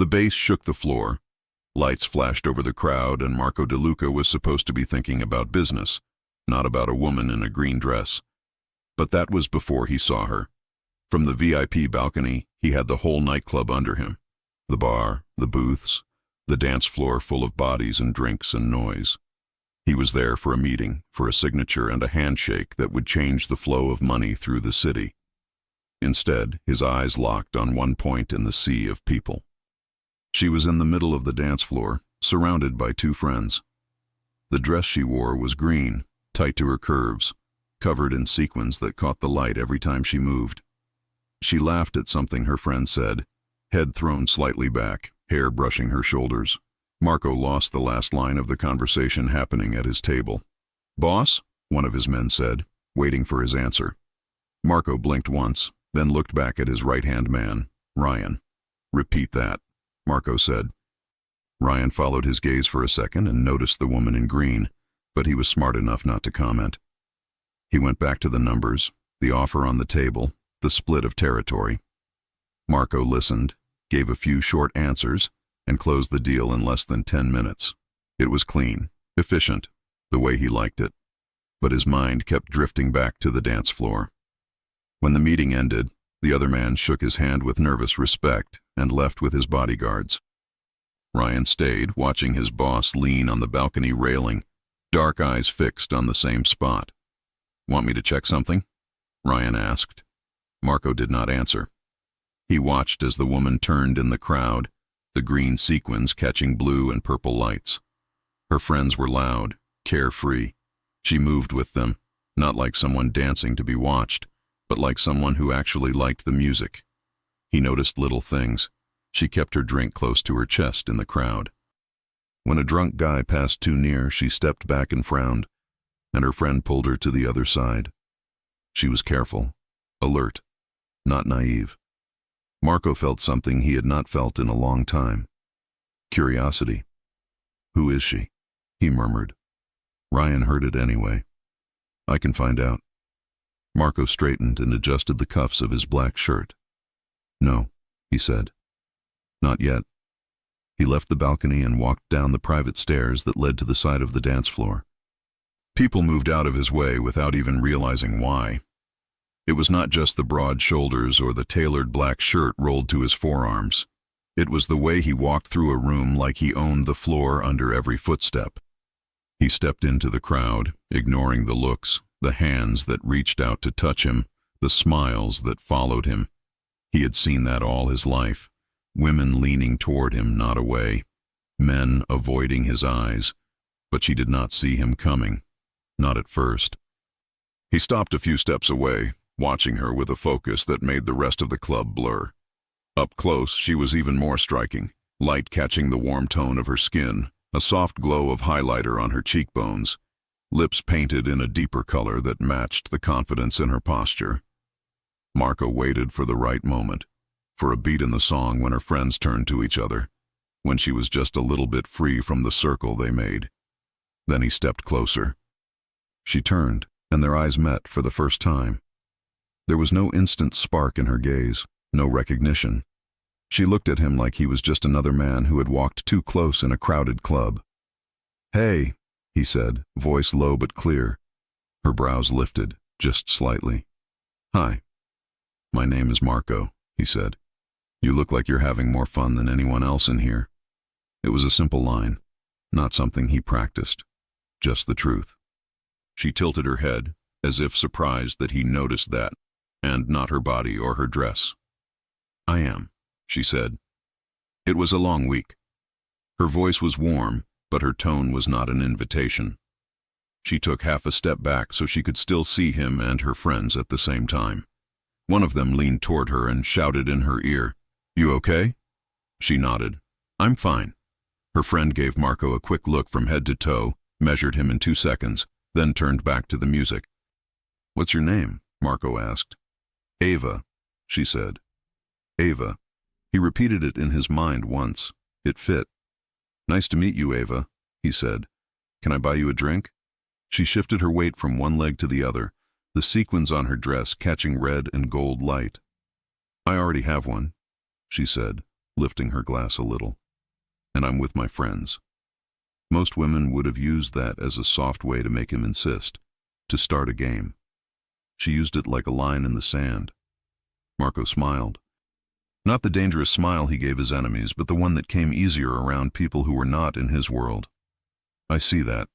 The bass shook the floor. Lights flashed over the crowd, and Marco De Luca was supposed to be thinking about business, not about a woman in a green dress. But that was before he saw her. From the VIP balcony, he had the whole nightclub under him. The bar, the booths, the dance floor full of bodies and drinks and noise. He was there for a meeting, for a signature and a handshake that would change the flow of money through the city. Instead, his eyes locked on one point in the sea of people. She was in the middle of the dance floor, surrounded by two friends. The dress she wore was green, tight to her curves, covered in sequins that caught the light every time she moved. She laughed at something her friend said, head thrown slightly back, hair brushing her shoulders. Marco lost the last line of the conversation happening at his table. "Boss?" one of his men said, waiting for his answer. Marco blinked once, then looked back at his right-hand man, Ryan. "Repeat that," Marco said. Ryan followed his gaze for a second and noticed the woman in green, but he was smart enough not to comment. He went back to the numbers, the offer on the table, the split of territory. Marco listened, gave a few short answers, and closed the deal in less than 10 minutes. It was clean, efficient, the way he liked it. But his mind kept drifting back to the dance floor. When the meeting ended, the other man shook his hand with nervous respect and left with his bodyguards. Ryan stayed, watching his boss lean on the balcony railing, dark eyes fixed on the same spot. "Want me to check something?" Ryan asked. Marco did not answer. He watched as the woman turned in the crowd, the green sequins catching blue and purple lights. Her friends were loud, carefree. She moved with them, not like someone dancing to be watched, but like someone who actually liked the music. He noticed little things. She kept her drink close to her chest in the crowd. When a drunk guy passed too near, she stepped back and frowned, and her friend pulled her to the other side. She was careful, alert, not naive. Marco felt something he had not felt in a long time. Curiosity. "Who is she?" he murmured. Ryan heard it anyway. "I can find out." Marco straightened and adjusted the cuffs of his black shirt. "No," he said. "Not yet." He left the balcony and walked down the private stairs that led to the side of the dance floor. People moved out of his way without even realizing why. It was not just the broad shoulders or the tailored black shirt rolled to his forearms. It was the way he walked through a room like he owned the floor under every footstep. He stepped into the crowd, ignoring the looks, the hands that reached out to touch him, the smiles that followed him. He had seen that all his life. Women leaning toward him, not away. Men avoiding his eyes. But she did not see him coming. Not at first. He stopped a few steps away, watching her with a focus that made the rest of the club blur. Up close, she was even more striking, light catching the warm tone of her skin, a soft glow of highlighter on her cheekbones, lips painted in a deeper color that matched the confidence in her posture. Marco waited for the right moment, for a beat in the song when her friends turned to each other, when she was just a little bit free from the circle they made. Then he stepped closer. She turned, and their eyes met for the first time. There was no instant spark in her gaze, no recognition. She looked at him like he was just another man who had walked too close in a crowded club. "Hey," he said, voice low but clear. Her brows lifted, just slightly. "Hi. My name is Marco," he said. "You look like you're having more fun than anyone else in here." It was a simple line, not something he practiced, just the truth. She tilted her head, as if surprised that he noticed that, and not her body or her dress. "I am," she said. It was a long week. Her voice was warm, but her tone was not an invitation. She took half a step back so she could still see him and her friends at the same time. One of them leaned toward her and shouted in her ear, "You okay?" She nodded. "I'm fine." Her friend gave Marco a quick look from head to toe, measured him in 2 seconds, then turned back to the music. "What's your name?" Marco asked. "Ava," she said. "Ava." He repeated it in his mind once. It fit. "Nice to meet you, Ava," he said. "Can I buy you a drink?" She shifted her weight from one leg to the other, the sequins on her dress catching red and gold light. "I already have one," she said. lifting her glass a little. And I'm with my friends. Most women would have used that as a soft way to make him insist, to start a game. She used it like a line in the sand. Marco smiled. Not the dangerous smile he gave his enemies, but the one that came easier around people who were not in his world. I see that,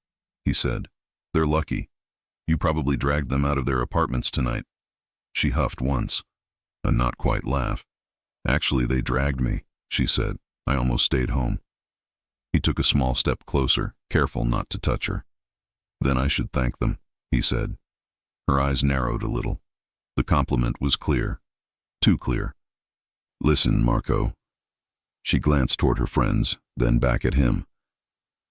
he said. They're lucky. You probably dragged them out of their apartments tonight. She huffed once, a not quite laugh. Actually, they dragged me, she said. I almost stayed home. He took a small step closer, careful not to touch her. Then I should thank them, he said. Her eyes narrowed a little. The compliment was clear. Too clear. Listen, Marco. She glanced toward her friends, then back at him.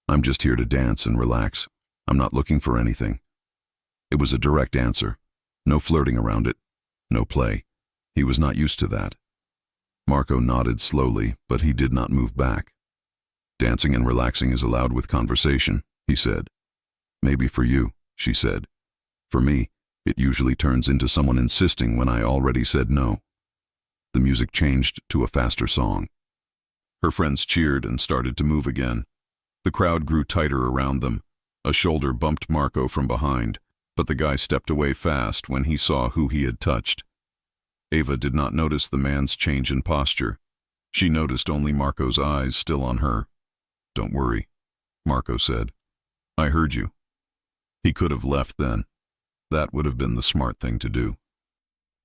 I'm just here to dance and relax. I'm not looking for anything. It was a direct answer. No flirting around it. No play. He was not used to that. Marco nodded slowly, but he did not move back. Dancing and relaxing is allowed with conversation, he said. Maybe for you, she said. For me, it usually turns into someone insisting when I already said no. The music changed to a faster song. Her friends cheered and started to move again. The crowd grew tighter around them. A shoulder bumped Marco from behind, but the guy stepped away fast when he saw who he had touched. Ava did not notice the man's change in posture. She noticed only Marco's eyes still on her. Don't worry, Marco said. I heard you. He could have left then. That would have been the smart thing to do.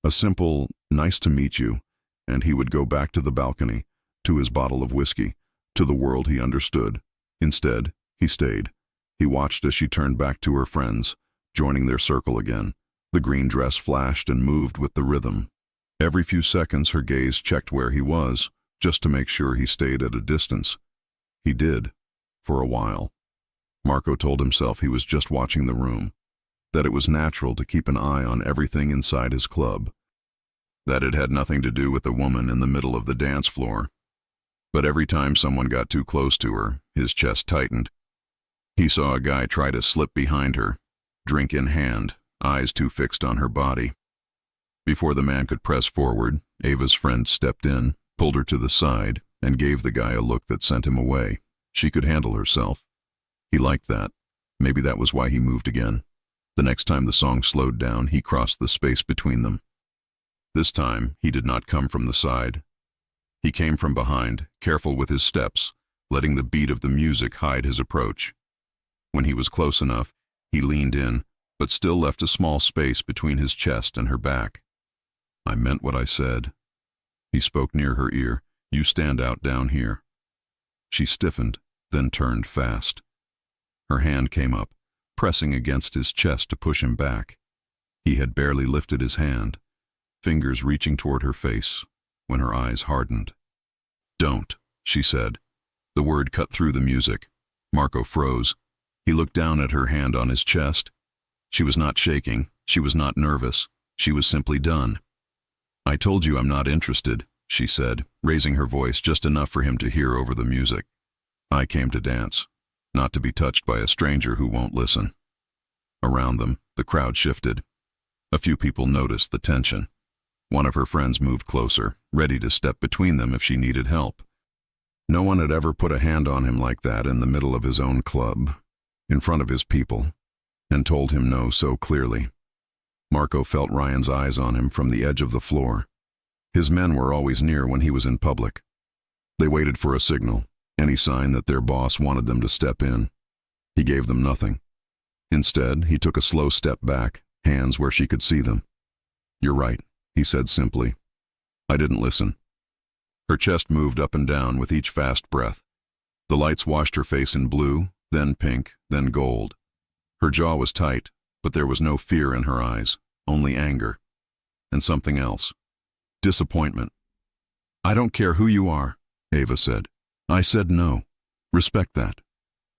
A simple, nice to meet you, and he would go back to the balcony, to his bottle of whiskey, to the world he understood. Instead, he stayed. He watched as she turned back to her friends, joining their circle again. The green dress flashed and moved with the rhythm. Every few seconds her gaze checked where he was, just to make sure he stayed at a distance. He did, for a while. Marco told himself he was just watching the room, that it was natural to keep an eye on everything inside his club, that it had nothing to do with the woman in the middle of the dance floor. But every time someone got too close to her, his chest tightened. He saw a guy try to slip behind her, drink in hand, eyes too fixed on her body. Before the man could press forward, Ava's friend stepped in, pulled her to the side, and gave the guy a look that sent him away. She could handle herself. He liked that. Maybe that was why he moved again. The next time the song slowed down, he crossed the space between them. This time, he did not come from the side. He came from behind, careful with his steps, letting the beat of the music hide his approach. When he was close enough, he leaned in, but still left a small space between his chest and her back. I meant what I said. He spoke near her ear. You stand out down here. She stiffened, then turned fast. Her hand came up, pressing against his chest to push him back. He had barely lifted his hand, fingers reaching toward her face, when her eyes hardened. Don't, she said. The word cut through the music. Marco froze. He looked down at her hand on his chest. She was not shaking. She was not nervous. She was simply done. I told you I'm not interested, she said, raising her voice just enough for him to hear over the music. I came to dance, not to be touched by a stranger who won't listen. Around them, the crowd shifted. A few people noticed the tension. One of her friends moved closer, ready to step between them if she needed help. No one had ever put a hand on him like that in the middle of his own club, in front of his people, and told him no so clearly. Marco felt Ryan's eyes on him from the edge of the floor. His men were always near when he was in public. They waited for a signal, any sign that their boss wanted them to step in. He gave them nothing. Instead, he took a slow step back, hands where she could see them. You're right, he said simply. I didn't listen. Her chest moved up and down with each fast breath. The lights washed her face in blue, then pink, then gold. Her jaw was tight, but there was no fear in her eyes, only anger. And something else. Disappointment. I don't care who you are, Ava said. I said no. Respect that.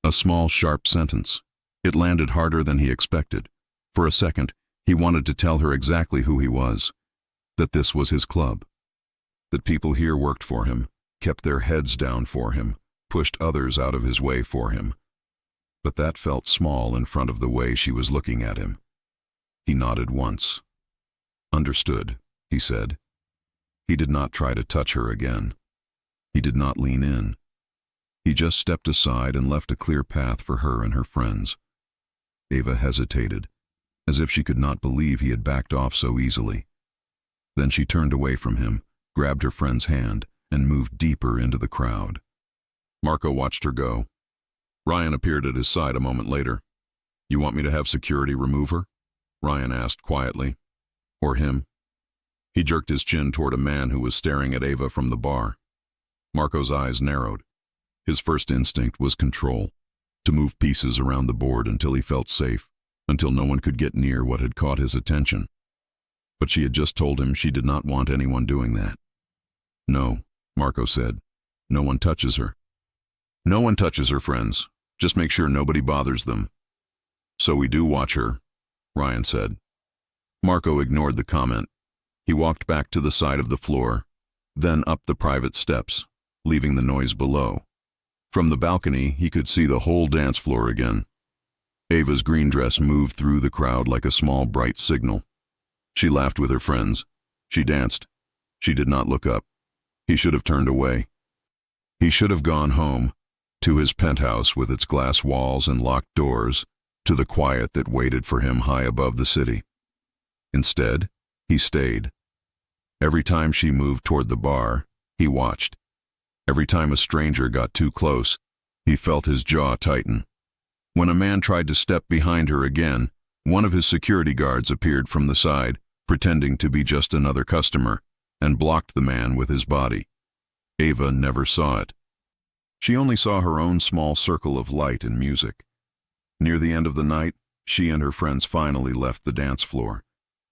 A small, sharp sentence. It landed harder than he expected. For a second, he wanted to tell her exactly who he was. That this was his club. That people here worked for him, kept their heads down for him, pushed others out of his way for him. But that felt small in front of the way she was looking at him. He nodded once. Understood, he said. He did not try to touch her again. He did not lean in. He just stepped aside and left a clear path for her and her friends. Ava hesitated, as if she could not believe he had backed off so easily. Then she turned away from him, grabbed her friend's hand, and moved deeper into the crowd. Marco watched her go. Ryan appeared at his side a moment later. "You want me to have security remove her?" Ryan asked quietly. "Or him?" He jerked his chin toward a man who was staring at Ava from the bar. Marco's eyes narrowed. His first instinct was control, to move pieces around the board until he felt safe, until no one could get near what had caught his attention. But she had just told him she did not want anyone doing that. "No," Marco said. "No one touches her." "No one touches her, friends. Just make sure nobody bothers them." "So we do watch her," Ryan said. Marco ignored the comment. He walked back to the side of the floor, then up the private steps, leaving the noise below. From the balcony, he could see the whole dance floor again. Ava's green dress moved through the crowd like a small bright signal. She laughed with her friends. She danced. She did not look up. He should have turned away. He should have gone home, to his penthouse with its glass walls and locked doors, to the quiet that waited for him high above the city. Instead, he stayed. Every time she moved toward the bar, he watched. Every time a stranger got too close, he felt his jaw tighten. When a man tried to step behind her again, one of his security guards appeared from the side, pretending to be just another customer, and blocked the man with his body. Ava never saw it. She only saw her own small circle of light and music. Near the end of the night, she and her friends finally left the dance floor.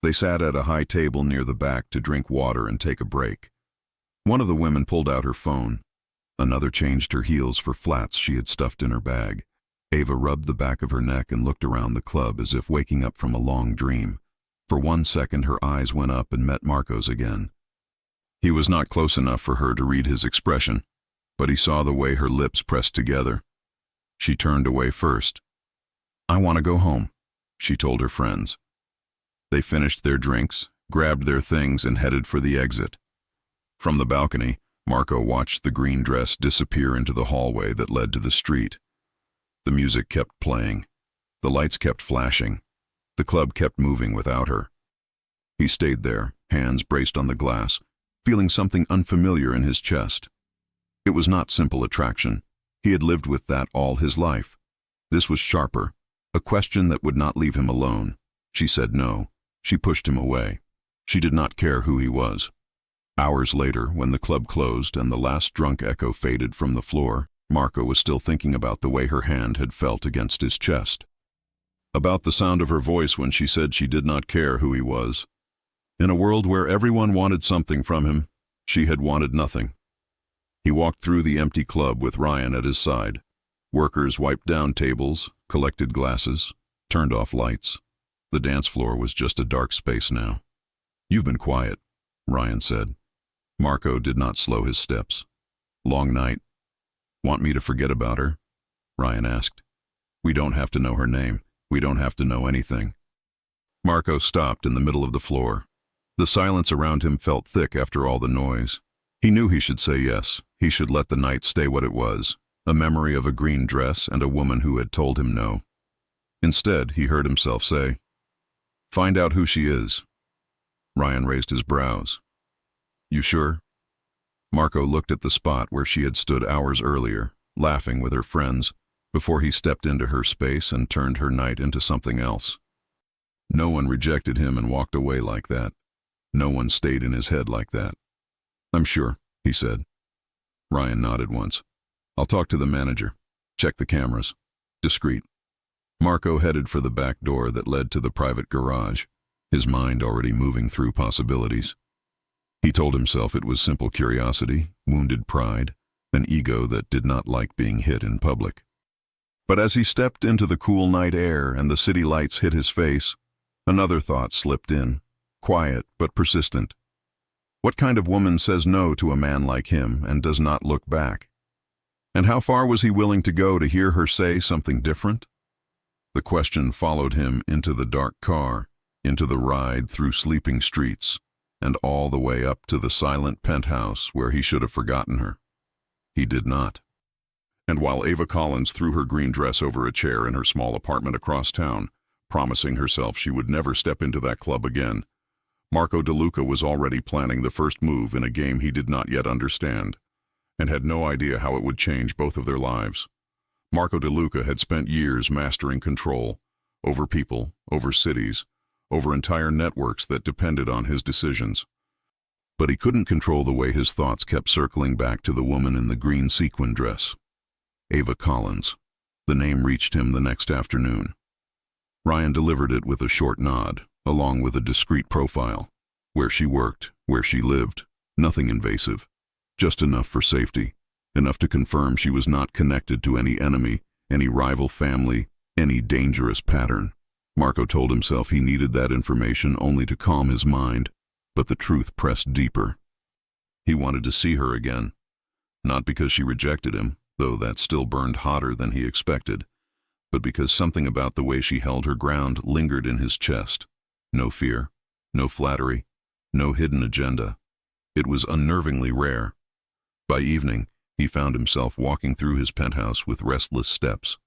They sat at a high table near the back to drink water and take a break. One of the women pulled out her phone. Another changed her heels for flats she had stuffed in her bag. Ava rubbed the back of her neck and looked around the club as if waking up from a long dream. For 1 second her eyes went up and met Marco's again. He was not close enough for her to read his expression, but he saw the way her lips pressed together. She turned away first. "I want to go home," she told her friends. They finished their drinks, grabbed their things, and headed for the exit. From the balcony, Marco watched the green dress disappear into the hallway that led to the street. The music kept playing. The lights kept flashing. The club kept moving without her. He stayed there, hands braced on the glass, feeling something unfamiliar in his chest. It was not simple attraction. He had lived with that all his life. This was sharper, a question that would not leave him alone. She said no. She pushed him away. She did not care who he was. Hours later, when the club closed and the last drunk echo faded from the floor, Marco was still thinking about the way her hand had felt against his chest. About the sound of her voice when she said she did not care who he was. In a world where everyone wanted something from him, she had wanted nothing. He walked through the empty club with Ryan at his side. Workers wiped down tables, collected glasses, turned off lights. The dance floor was just a dark space now. "You've been quiet," Ryan said. Marco did not slow his steps. "Long night. Want me to forget about her?" Ryan asked. "We don't have to know her name. We don't have to know anything." Marco stopped in the middle of the floor. The silence around him felt thick after all the noise. He knew he should say yes. He should let the night stay what it was, a memory of a green dress and a woman who had told him no. Instead, he heard himself say, "Find out who she is." Ryan raised his brows. "You sure?" Marco looked at the spot where she had stood hours earlier, laughing with her friends, before he stepped into her space and turned her night into something else. No one rejected him and walked away like that. No one stayed in his head like that. "I'm sure," he said. Ryan nodded once. "I'll talk to the manager. Check the cameras. Discreet." Marco headed for the back door that led to the private garage, his mind already moving through possibilities. He told himself it was simple curiosity, wounded pride, an ego that did not like being hit in public. But as he stepped into the cool night air and the city lights hit his face, another thought slipped in, quiet but persistent. What kind of woman says no to a man like him and does not look back? And how far was he willing to go to hear her say something different? The question followed him into the dark car, into the ride through sleeping streets, and all the way up to the silent penthouse where he should have forgotten her. He did not. And while Ava Collins threw her green dress over a chair in her small apartment across town, promising herself she would never step into that club again, Marco DeLuca was already planning the first move in a game he did not yet understand, and had no idea how it would change both of their lives. Marco DeLuca had spent years mastering control over people, over cities, over entire networks that depended on his decisions. But he couldn't control the way his thoughts kept circling back to the woman in the green sequin dress. Ava Collins. The name reached him the next afternoon. Ryan delivered it with a short nod, along with a discreet profile. Where she worked, where she lived, nothing invasive. Just enough for safety, enough to confirm she was not connected to any enemy, any rival family, any dangerous pattern. Marco told himself he needed that information only to calm his mind, but the truth pressed deeper. He wanted to see her again, not because she rejected him, though that still burned hotter than he expected, but because something about the way she held her ground lingered in his chest. No fear, no flattery, no hidden agenda. It was unnervingly rare. By evening, he found himself walking through his penthouse with restless steps.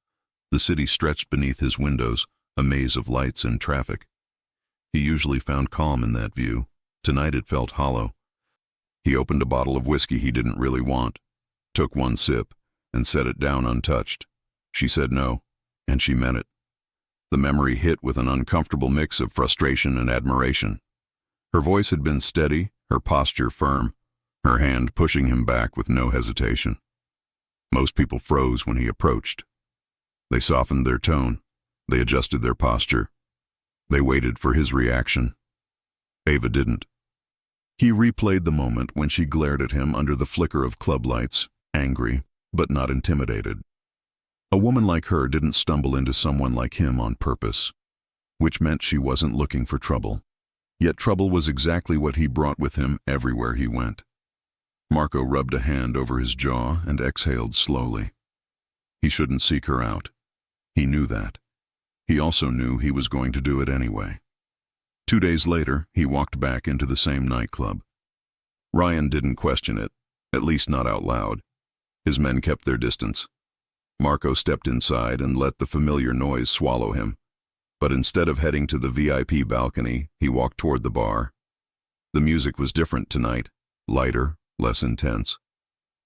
The city stretched beneath his windows, a maze of lights and traffic. He usually found calm in that view. Tonight it felt hollow. He opened a bottle of whiskey he didn't really want, took one sip, and set it down untouched. She said no, and she meant it. The memory hit with an uncomfortable mix of frustration and admiration. Her voice had been steady, her posture firm, her hand pushing him back with no hesitation. Most people froze when he approached. They softened their tone. They adjusted their posture. They waited for his reaction. Ava didn't. He replayed the moment when she glared at him under the flicker of club lights, angry, but not intimidated. A woman like her didn't stumble into someone like him on purpose, which meant she wasn't looking for trouble. Yet trouble was exactly what he brought with him everywhere he went. Marco rubbed a hand over his jaw and exhaled slowly. He shouldn't seek her out. He knew that. He also knew he was going to do it anyway. 2 days later, he walked back into the same nightclub. Ryan didn't question it, at least not out loud. His men kept their distance. Marco stepped inside and let the familiar noise swallow him. But instead of heading to the VIP balcony, he walked toward the bar. The music was different tonight, lighter, less intense.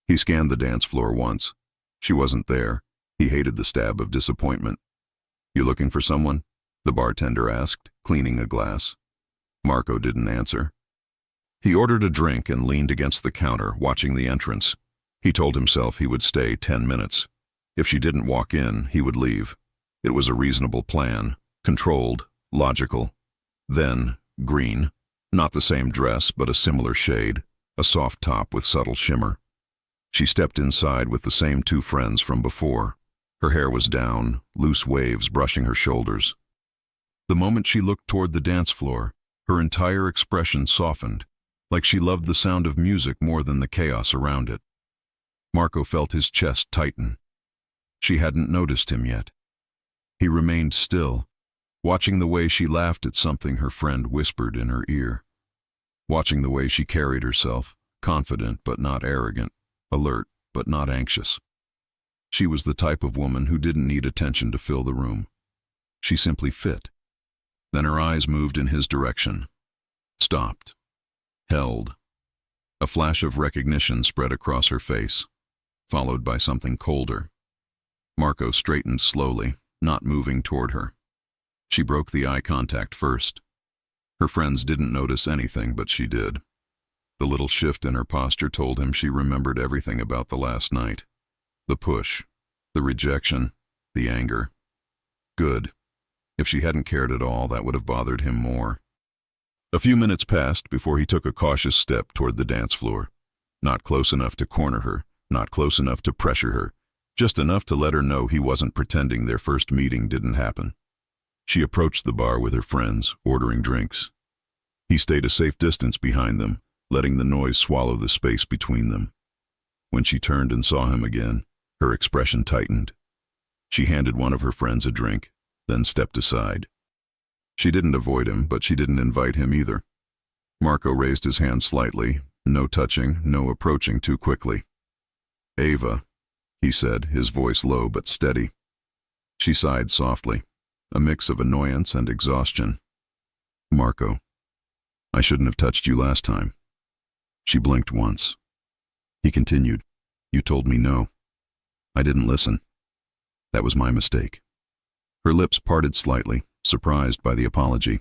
He scanned the dance floor once. She wasn't there. He hated the stab of disappointment. "You looking for someone?" the bartender asked, cleaning a glass. Marco didn't answer. He ordered a drink and leaned against the counter, watching the entrance. He told himself he would stay 10 minutes. If she didn't walk in, he would leave. It was a reasonable plan, controlled, logical. Then, green. Not the same dress, but a similar shade, a soft top with subtle shimmer. She stepped inside with the same 2 friends from before. Her hair was down, loose waves brushing her shoulders. The moment she looked toward the dance floor, her entire expression softened, like she loved the sound of music more than the chaos around it. Marco felt his chest tighten. She hadn't noticed him yet. He remained still, watching the way she laughed at something her friend whispered in her ear, watching the way she carried herself, confident but not arrogant, alert but not anxious. She was the type of woman who didn't need attention to fill the room. She simply fit. Then her eyes moved in his direction, stopped, held. A flash of recognition spread across her face, followed by something colder. Marco straightened slowly, not moving toward her. She broke the eye contact first. Her friends didn't notice anything, but she did. The little shift in her posture told him she remembered everything about the last night. The push, the rejection, the anger. Good. If she hadn't cared at all, that would have bothered him more. A few minutes passed before he took a cautious step toward the dance floor. Not close enough to corner her, not close enough to pressure her, just enough to let her know he wasn't pretending their first meeting didn't happen. She approached the bar with her friends, ordering drinks. He stayed a safe distance behind them, letting the noise swallow the space between them. When she turned and saw him again, her expression tightened. She handed one of her friends a drink, then stepped aside. She didn't avoid him, but she didn't invite him either. Marco raised his hand slightly, no touching, no approaching too quickly. Ava, he said, his voice low but steady. She sighed softly, a mix of annoyance and exhaustion. Marco, I shouldn't have touched you last time. She blinked once. He continued, You told me no. I didn't listen. That was my mistake. Her lips parted slightly, surprised by the apology.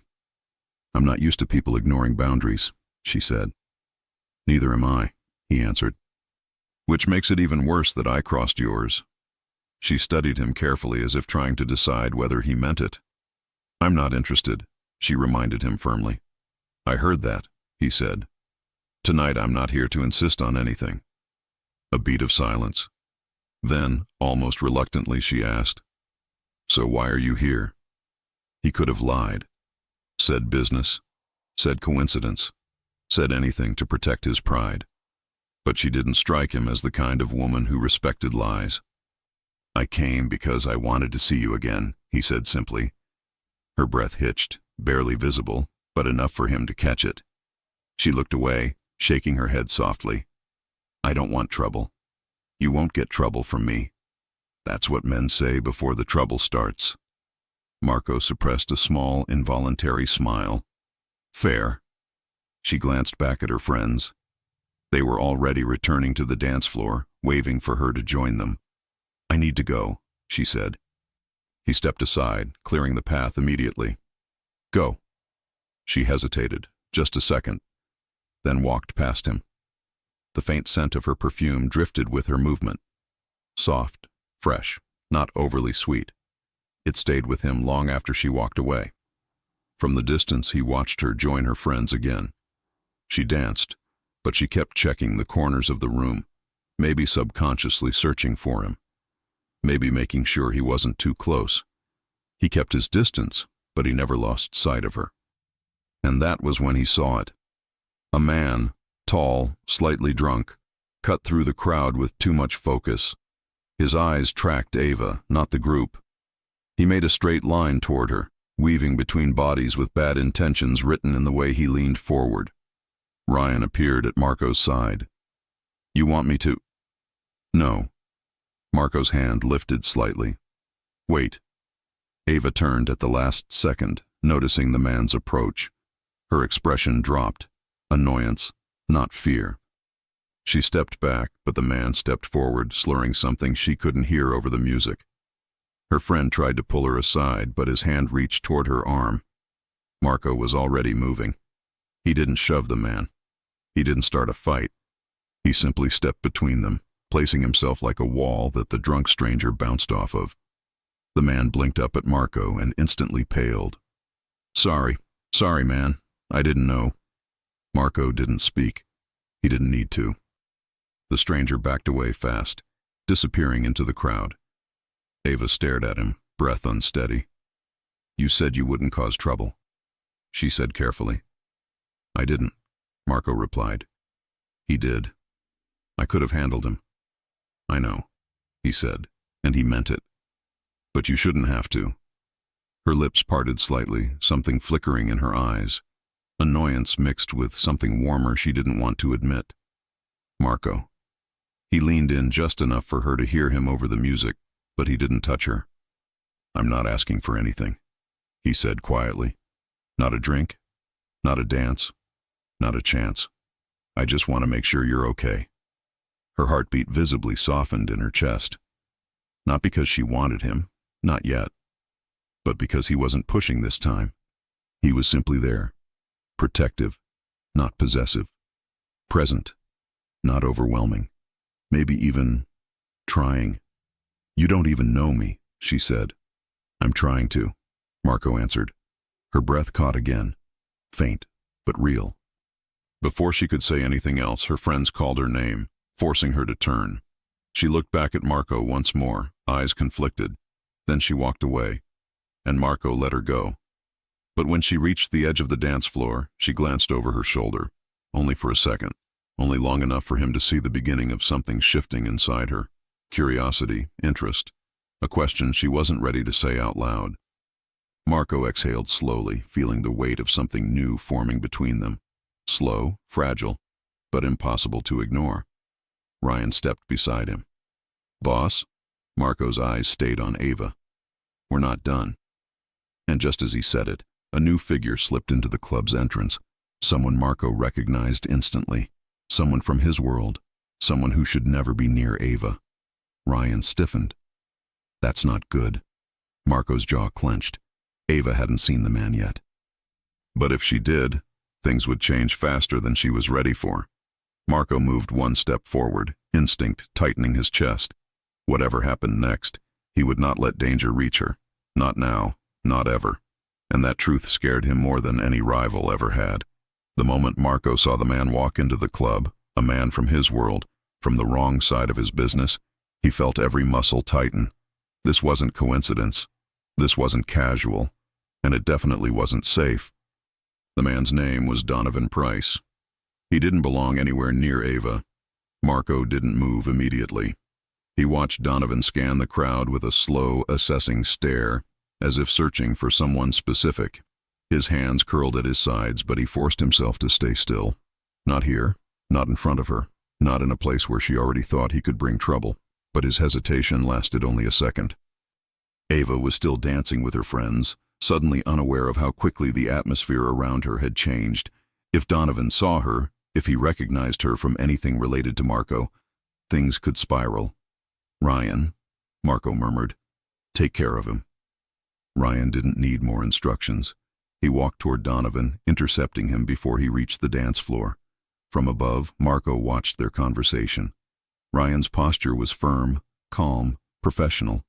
I'm not used to people ignoring boundaries, she said. Neither am I, he answered. Which makes it even worse that I crossed yours. She studied him carefully as if trying to decide whether he meant it. I'm not interested, she reminded him firmly. I heard that, he said. Tonight I'm not here to insist on anything. A beat of silence. Then, almost reluctantly, she asked, So why are you here? He could have lied. Said business. Said coincidence. Said anything to protect his pride. But she didn't strike him as the kind of woman who respected lies. I came because I wanted to see you again, he said simply. Her breath hitched, barely visible, but enough for him to catch it. She looked away, shaking her head softly. I don't want trouble. You won't get trouble from me. That's what men say before the trouble starts. Marco suppressed a small, involuntary smile. Fair. She glanced back at her friends. They were already returning to the dance floor, waving for her to join them. I need to go, she said. He stepped aside, clearing the path immediately. Go. She hesitated, just a second, then walked past him. The faint scent of her perfume drifted with her movement. Soft, fresh, not overly sweet. It stayed with him long after she walked away. From the distance, he watched her join her friends again. She danced, but she kept checking the corners of the room, maybe subconsciously searching for him, maybe making sure he wasn't too close. He kept his distance, but he never lost sight of her. And that was when he saw it. A man, tall, slightly drunk, cut through the crowd with too much focus. His eyes tracked Ava, not the group. He made a straight line toward her, weaving between bodies with bad intentions written in the way he leaned forward. Ryan appeared at Marco's side. You want me to? No. Marco's hand lifted slightly. Wait. Ava turned at the last second, noticing the man's approach. Her expression dropped. Annoyance, not fear. She stepped back, but the man stepped forward, slurring something she couldn't hear over the music. Her friend tried to pull her aside, but his hand reached toward her arm. Marco was already moving. He didn't shove the man. He didn't start a fight. He simply stepped between them, placing himself like a wall that the drunk stranger bounced off of. The man blinked up at Marco and instantly paled. Sorry, man, I didn't know. Marco didn't speak. He didn't need to. The stranger backed away fast, disappearing into the crowd. Ava stared at him, breath unsteady. You said you wouldn't cause trouble, she said carefully. I didn't, Marco replied. He did. I could have handled him. I know, he said, and he meant it. But you shouldn't have to. Her lips parted slightly, something flickering in her eyes. Annoyance mixed with something warmer she didn't want to admit. Marco. He leaned in just enough for her to hear him over the music, but he didn't touch her. I'm not asking for anything, he said quietly. Not a drink, not a dance, not a chance. I just want to make sure you're okay. Her heartbeat visibly softened in her chest. Not because she wanted him, not yet, but because he wasn't pushing this time. He was simply there, protective, not possessive, present, not overwhelming, maybe even trying. You don't even know me, she said. I'm trying to, Marco answered. Her breath caught again, faint, but real. Before she could say anything else, her friends called her name, forcing her to turn. She looked back at Marco once more, eyes conflicted. Then she walked away, and Marco let her go. But when she reached the edge of the dance floor, she glanced over her shoulder, only for a second, only long enough for him to see the beginning of something shifting inside her. Curiosity, interest, a question she wasn't ready to say out loud. Marco exhaled slowly, feeling the weight of something new forming between them. Slow, fragile, but impossible to ignore. Ryan stepped beside him. Boss? Marco's eyes stayed on Ava. We're not done. And just as he said it, a new figure slipped into the club's entrance. Someone Marco recognized instantly. Someone from his world. Someone who should never be near Ava. Ryan stiffened. That's not good. Marco's jaw clenched. Ava hadn't seen the man yet. But if she did, things would change faster than she was ready for. Marco moved one step forward, instinct tightening his chest. Whatever happened next, he would not let danger reach her. Not now, not ever. And that truth scared him more than any rival ever had. The moment Marco saw the man walk into the club, a man from his world, from the wrong side of his business, he felt every muscle tighten. This wasn't coincidence. This wasn't casual. And it definitely wasn't safe. The man's name was Donovan Price. He didn't belong anywhere near Ava. Marco didn't move immediately. He watched Donovan scan the crowd with a slow, assessing stare, as if searching for someone specific. His hands curled at his sides, but he forced himself to stay still. Not here, not in front of her, not in a place where she already thought he could bring trouble. But his hesitation lasted only a second. Ava was still dancing with her friends, suddenly unaware of how quickly the atmosphere around her had changed. If Donovan saw her, if he recognized her from anything related to Marco, things could spiral. Ryan, Marco murmured, take care of him. Ryan didn't need more instructions. He walked toward Donovan, intercepting him before he reached the dance floor. From above, Marco watched their conversation. Ryan's posture was firm, calm, professional.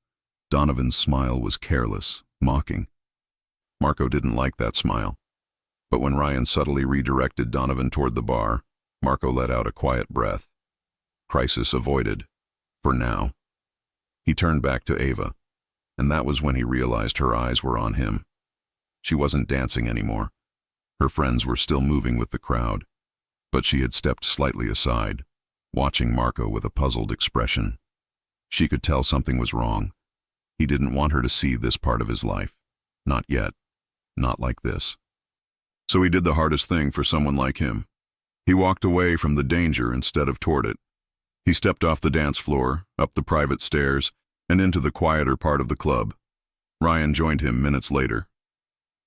Donovan's smile was careless, mocking. Marco didn't like that smile. But when Ryan subtly redirected Donovan toward the bar, Marco let out a quiet breath. Crisis avoided. For now. He turned back to Ava, and that was when he realized her eyes were on him. She wasn't dancing anymore. Her friends were still moving with the crowd, but she had stepped slightly aside, watching Marco with a puzzled expression. She could tell something was wrong. He didn't want her to see this part of his life. Not yet. Not like this. So he did the hardest thing for someone like him. He walked away from the danger instead of toward it. He stepped off the dance floor, up the private stairs, and into the quieter part of the club. Ryan joined him minutes later.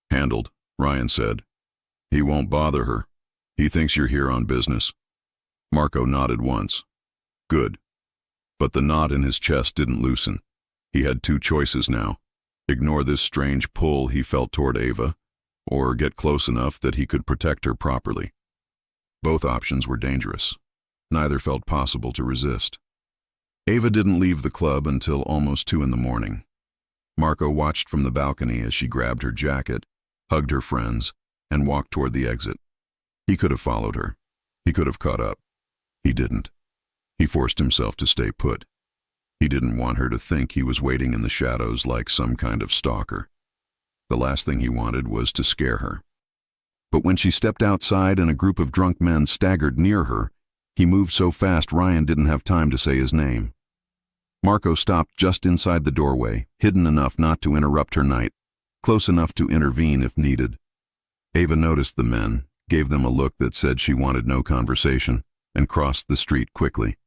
Handled, Ryan said. He won't bother her. He thinks you're here on business. Marco nodded once. Good. But the knot in his chest didn't loosen. He had two choices now. Ignore this strange pull he felt toward Ava, or get close enough that he could protect her properly. Both options were dangerous. Neither felt possible to resist. Ava didn't leave the club until almost 2 a.m. Marco watched from the balcony as she grabbed her jacket, hugged her friends, and walked toward the exit. He could have followed her. He could have caught up. He didn't. He forced himself to stay put. He didn't want her to think he was waiting in the shadows like some kind of stalker. The last thing he wanted was to scare her. But when she stepped outside and a group of drunk men staggered near her, he moved so fast Ryan didn't have time to say his name. Marco stopped just inside the doorway, hidden enough not to interrupt her night, close enough to intervene if needed. Ava noticed the men, gave them a look that said she wanted no conversation, and crossed the street quickly.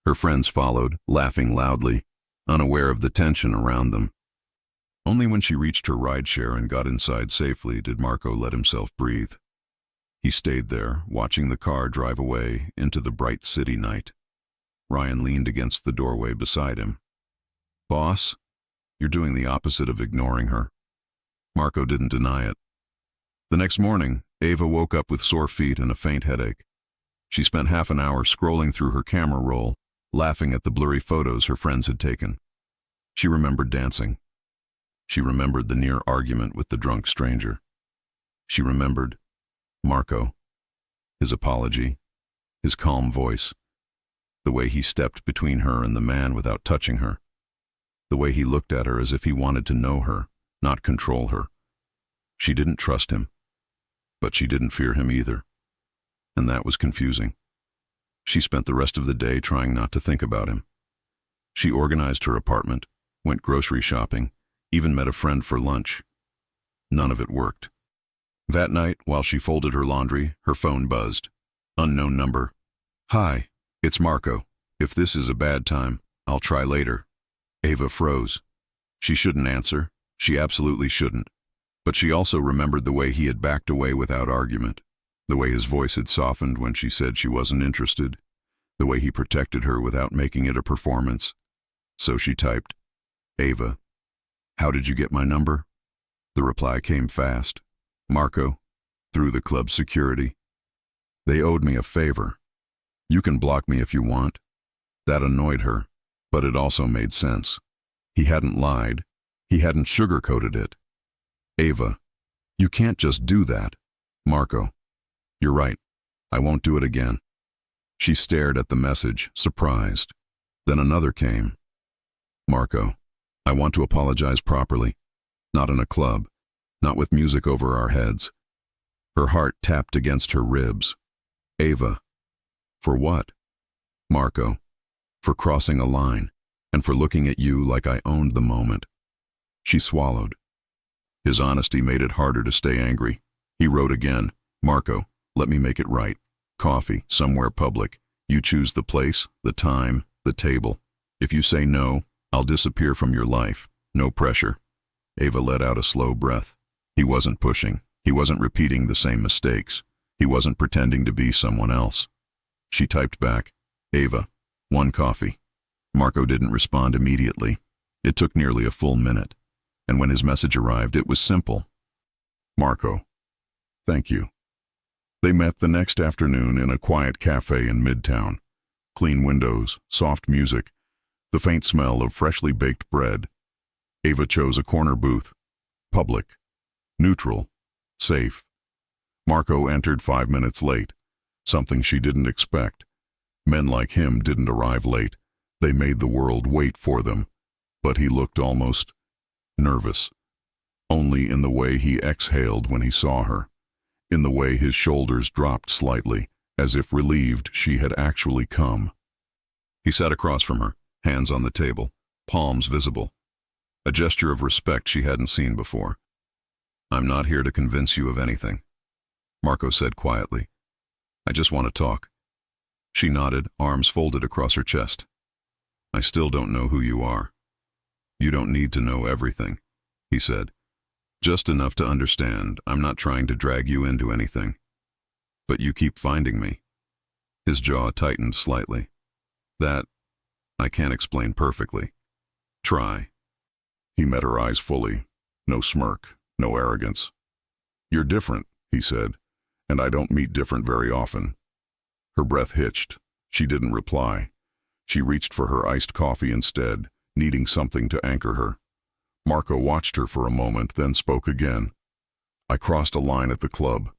Her friends followed, laughing loudly, unaware of the tension around them. Only when she reached her rideshare and got inside safely did Marco let himself breathe. He stayed there, watching the car drive away into the bright city night. Ryan leaned against the doorway beside him. Boss, you're doing the opposite of ignoring her. Marco didn't deny it. The next morning, Ava woke up with sore feet and a faint headache. She spent half an hour scrolling through her camera roll, laughing at the blurry photos her friends had taken. She remembered dancing. She remembered the near argument with the drunk stranger. She remembered Marco, his apology, his calm voice, the way he stepped between her and the man without touching her, the way he looked at her as if he wanted to know her, not control her. She didn't trust him, but she didn't fear him either, and that was confusing. She spent the rest of the day trying not to think about him. She organized her apartment, went grocery shopping, even met a friend for lunch. None of it worked. That night, while she folded her laundry, her phone buzzed. Unknown number. Hi, it's Marco. If this is a bad time, I'll try later. Ava froze. She shouldn't answer. She absolutely shouldn't. But she also remembered the way he had backed away without argument, the way his voice had softened when she said she wasn't interested, the way he protected her without making it a performance. So she typed, Ava, how did you get my number? The reply came fast. Marco, through the club's security. They owed me a favor. You can block me if you want. That annoyed her, but it also made sense. He hadn't lied. He hadn't sugarcoated it. Ava, you can't just do that. Marco, you're right. I won't do it again. She stared at the message, surprised. Then another came. Marco, I want to apologize properly. Not in a club. Not with music over our heads. Her heart tapped against her ribs. Ava, for what? Marco, for crossing a line, and for looking at you like I owned the moment. She swallowed. His honesty made it harder to stay angry. He wrote again, Marco, let me make it right. Coffee, somewhere public. You choose the place, the time, the table. If you say no, I'll disappear from your life. No pressure. Ava let out a slow breath. He wasn't pushing. He wasn't repeating the same mistakes. He wasn't pretending to be someone else. She typed back, Ava, 1 coffee. Marco didn't respond immediately. It took nearly a full minute. And when his message arrived, it was simple. Marco, thank you. They met the next afternoon in a quiet cafe in Midtown. Clean windows, soft music, the faint smell of freshly baked bread. Ava chose a corner booth. Public. Neutral. Safe. Marco entered 5 minutes late, something she didn't expect. Men like him didn't arrive late. They made the world wait for them. But he looked almost nervous. Only in the way he exhaled when he saw her. In the way his shoulders dropped slightly, as if relieved she had actually come. He sat across from her, hands on the table, palms visible. A gesture of respect she hadn't seen before. I'm not here to convince you of anything, Marco said quietly. I just want to talk. She nodded, arms folded across her chest. I still don't know who you are. You don't need to know everything, he said. Just enough to understand I'm not trying to drag you into anything. But you keep finding me. His jaw tightened slightly. That I can't explain perfectly. Try. He met her eyes fully. No smirk, no arrogance. You're different, he said, and I don't meet different very often. Her breath hitched. She didn't reply. She reached for her iced coffee instead, needing something to anchor her. Marco watched her for a moment, then spoke again. I crossed a line at the club.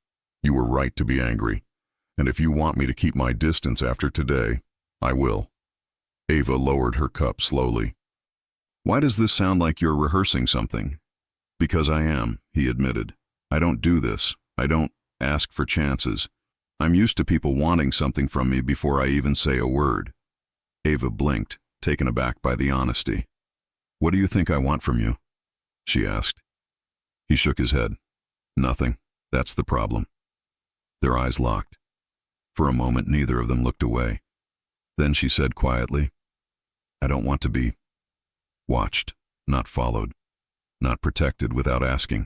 You were right to be angry. And if you want me to keep my distance after today, I will. Ava lowered her cup slowly. Why does this sound like you're rehearsing something? Because I am, he admitted. I don't do this. I don't ask for chances. I'm used to people wanting something from me before I even say a word. Ava blinked, taken aback by the honesty. What do you think I want from you? She asked. He shook his head. Nothing. That's the problem. Their eyes locked. For a moment, neither of them looked away. Then she said quietly, I don't want to be watched, not followed, not protected without asking.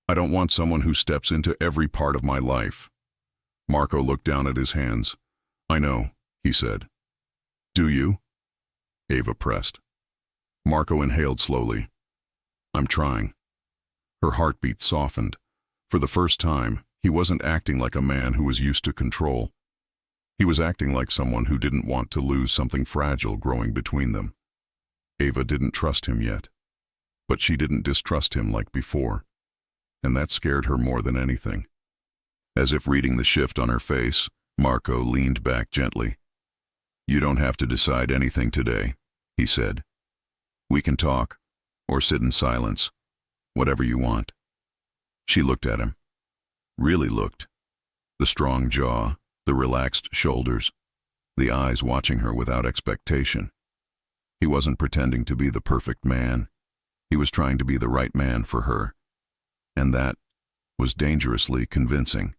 I don't want someone who steps into every part of my life. Marco looked down at his hands. I know, he said. Do you? Ava pressed. Marco inhaled slowly. I'm trying. Her heartbeat softened. For the first time, he wasn't acting like a man who was used to control. He was acting like someone who didn't want to lose something fragile growing between them. Ava didn't trust him yet, but she didn't distrust him like before, and that scared her more than anything. As if reading the shift on her face, Marco leaned back gently. You don't have to decide anything today, he said. We can talk, or sit in silence, whatever you want. She looked at him. Really looked. The strong jaw, the relaxed shoulders, the eyes watching her without expectation. He wasn't pretending to be the perfect man. He was trying to be the right man for her. And that was dangerously convincing.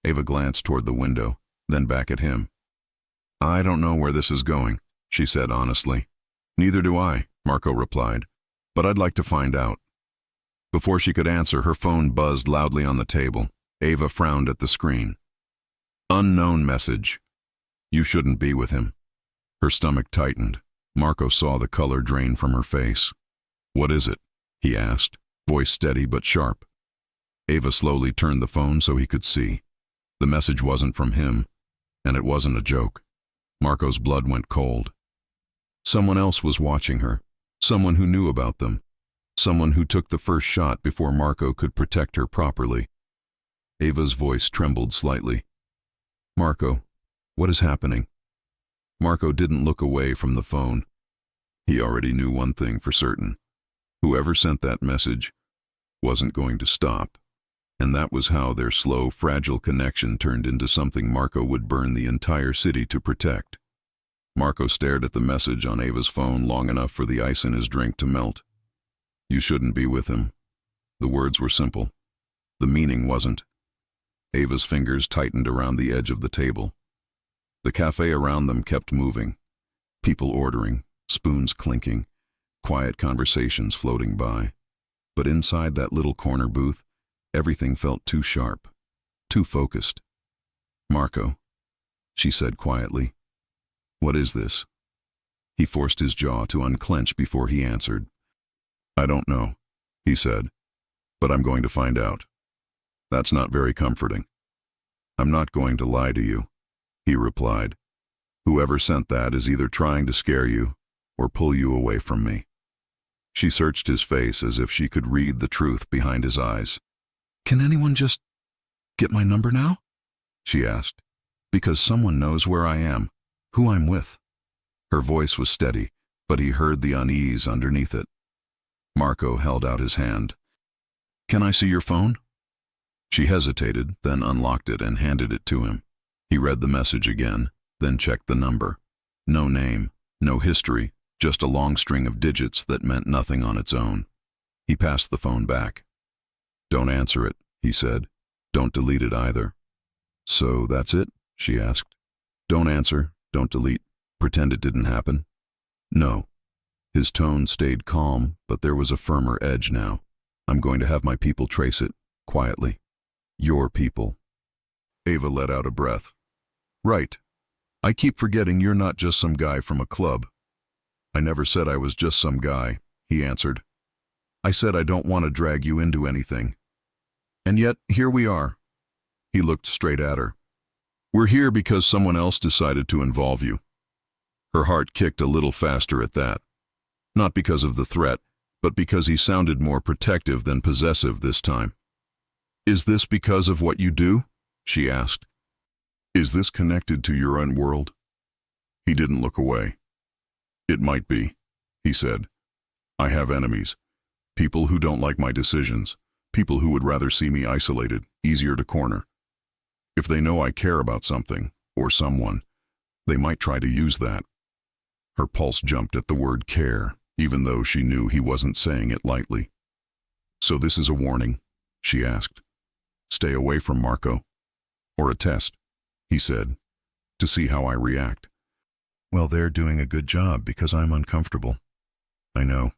Ava glanced toward the window, then back at him. I don't know where this is going, she said honestly. Neither do I, Marco replied, but I'd like to find out. Before she could answer, her phone buzzed loudly on the table. Ava frowned at the screen. Unknown message. You shouldn't be with him. Her stomach tightened. Marco saw the color drain from her face. What is it? He asked, voice steady but sharp. Ava slowly turned the phone so he could see. The message wasn't from him, and it wasn't a joke. Marco's blood went cold. Someone else was watching her, someone who knew about them, someone who took the first shot before Marco could protect her properly. Ava's voice trembled slightly. Marco, what is happening? Marco didn't look away from the phone. He already knew one thing for certain. Whoever sent that message wasn't going to stop. And that was how their slow, fragile connection turned into something Marco would burn the entire city to protect. Marco stared at the message on Ava's phone long enough for the ice in his drink to melt. You shouldn't be with him. The words were simple. The meaning wasn't. Ava's fingers tightened around the edge of the table. The cafe around them kept moving. People ordering, spoons clinking, quiet conversations floating by. But inside that little corner booth, everything felt too sharp, too focused. Marco, she said quietly. What is this? He forced his jaw to unclench before he answered. I don't know, he said, but I'm going to find out. That's not very comforting. I'm not going to lie to you, he replied. Whoever sent that is either trying to scare you or pull you away from me. She searched his face as if she could read the truth behind his eyes. Can anyone just get my number now? She asked. Because someone knows where I am, who I'm with. Her voice was steady, but he heard the unease underneath it. Marco held out his hand. Can I see your phone? She hesitated, then unlocked it and handed it to him. He read the message again, then checked the number. No name, no history, just a long string of digits that meant nothing on its own. He passed the phone back. Don't answer it, he said. Don't delete it either. So that's it? She asked. Don't answer, don't delete. Pretend it didn't happen. No. His tone stayed calm, but there was a firmer edge now. I'm going to have my people trace it, quietly. Your people. Ava let out a breath. Right. I keep forgetting you're not just some guy from a club. I never said I was just some guy, he answered. I said I don't want to drag you into anything. And yet, here we are. He looked straight at her. We're here because someone else decided to involve you. Her heart kicked a little faster at that. Not because of the threat, but because he sounded more protective than possessive this time. Is this because of what you do? She asked. Is this connected to your own world? He didn't look away. It might be, he said. I have enemies. People who don't like my decisions. People who would rather see me isolated, easier to corner. If they know I care about something, or someone, they might try to use that. Her pulse jumped at the word care, even though she knew he wasn't saying it lightly. So this is a warning, she asked. Stay away from Marco. Or a test, he said, to see how I react. Well, they're doing a good job because I'm uncomfortable. I know.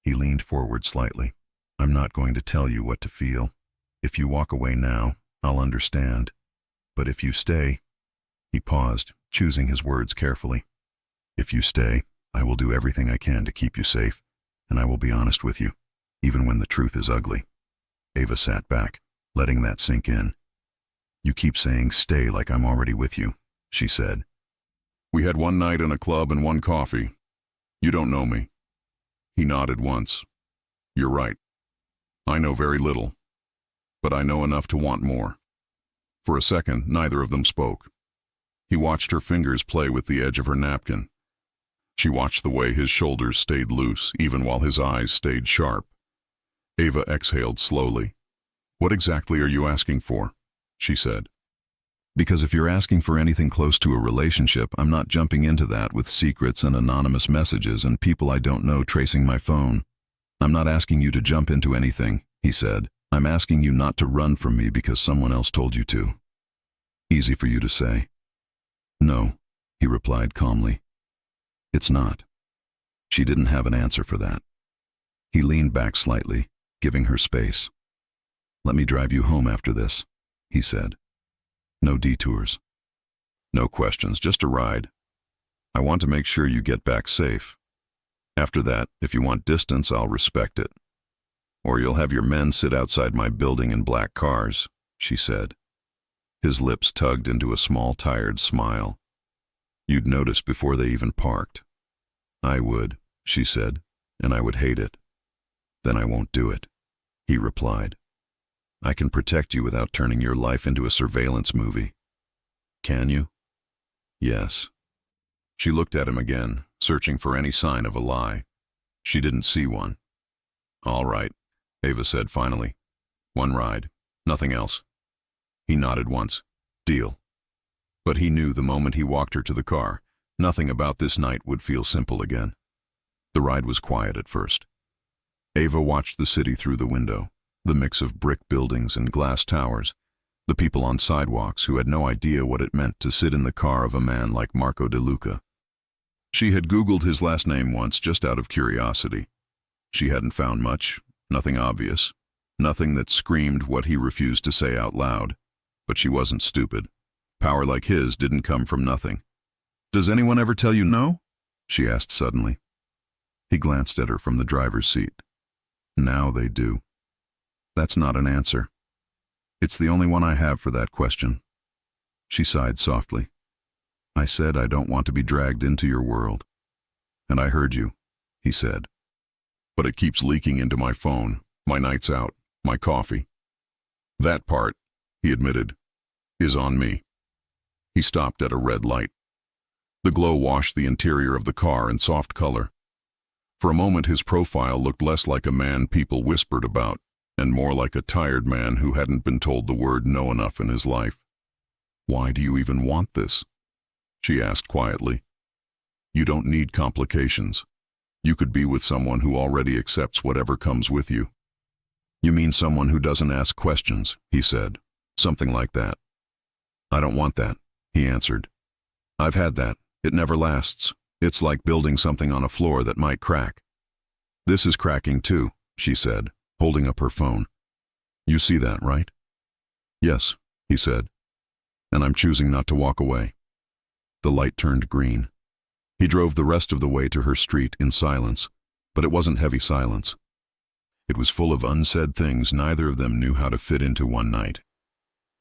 He leaned forward slightly. I'm not going to tell you what to feel. If you walk away now, I'll understand. But if you stay, he paused, choosing his words carefully. If you stay, I will do everything I can to keep you safe, and I will be honest with you, even when the truth is ugly. Ava sat back, letting that sink in. You keep saying stay like I'm already with you, she said. We had one night in a club and one coffee. You don't know me. He nodded once. You're right. I know very little, but I know enough to want more. For a second, neither of them spoke. He watched her fingers play with the edge of her napkin. She watched the way his shoulders stayed loose, even while his eyes stayed sharp. Ava exhaled slowly. What exactly are you asking for? She said. Because if you're asking for anything close to a relationship, I'm not jumping into that with secrets and anonymous messages and people I don't know tracing my phone. I'm not asking you to jump into anything, he said. I'm asking you not to run from me because someone else told you to. Easy for you to say. No, he replied calmly. It's not. She didn't have an answer for that. He leaned back slightly, giving her space. Let me drive you home after this, he said. No detours. No questions, just a ride. I want to make sure you get back safe. After that, if you want distance, I'll respect it. Or you'll have your men sit outside my building in black cars, she said. His lips tugged into a small, tired smile. You'd notice before they even parked. I would, she said, and I would hate it. Then I won't do it, he replied. I can protect you without turning your life into a surveillance movie. Can you? Yes. She looked at him again, searching for any sign of a lie. She didn't see one. All right, Ava said finally. One ride, nothing else. He nodded once. Deal. But he knew the moment he walked her to the car, nothing about this night would feel simple again. The ride was quiet at first. Ava watched the city through the window, the mix of brick buildings and glass towers, the people on sidewalks who had no idea what it meant to sit in the car of a man like Marco De Luca. She had Googled his last name once just out of curiosity. She hadn't found much, nothing obvious, nothing that screamed what he refused to say out loud. But she wasn't stupid. Power like his didn't come from nothing. Does anyone ever tell you no? She asked suddenly. He glanced at her from the driver's seat. Now they do. That's not an answer. It's the only one I have for that question. She sighed softly. I said I don't want to be dragged into your world. And I heard you, he said. But it keeps leaking into my phone, my nights out, my coffee. That part, he admitted, is on me. He stopped at a red light. The glow washed the interior of the car in soft color. For a moment his profile looked less like a man people whispered about, and more like a tired man who hadn't been told the word no enough in his life. Why do you even want this? She asked quietly. You don't need complications. You could be with someone who already accepts whatever comes with you. You mean someone who doesn't ask questions, he said. Something like that. I don't want that, he answered. I've had that. It never lasts. It's like building something on a floor that might crack. This is cracking too, she said, holding up her phone. You see that, right? Yes, he said. And I'm choosing not to walk away. The light turned green. He drove the rest of the way to her street in silence, but it wasn't heavy silence. It was full of unsaid things neither of them knew how to fit into one night.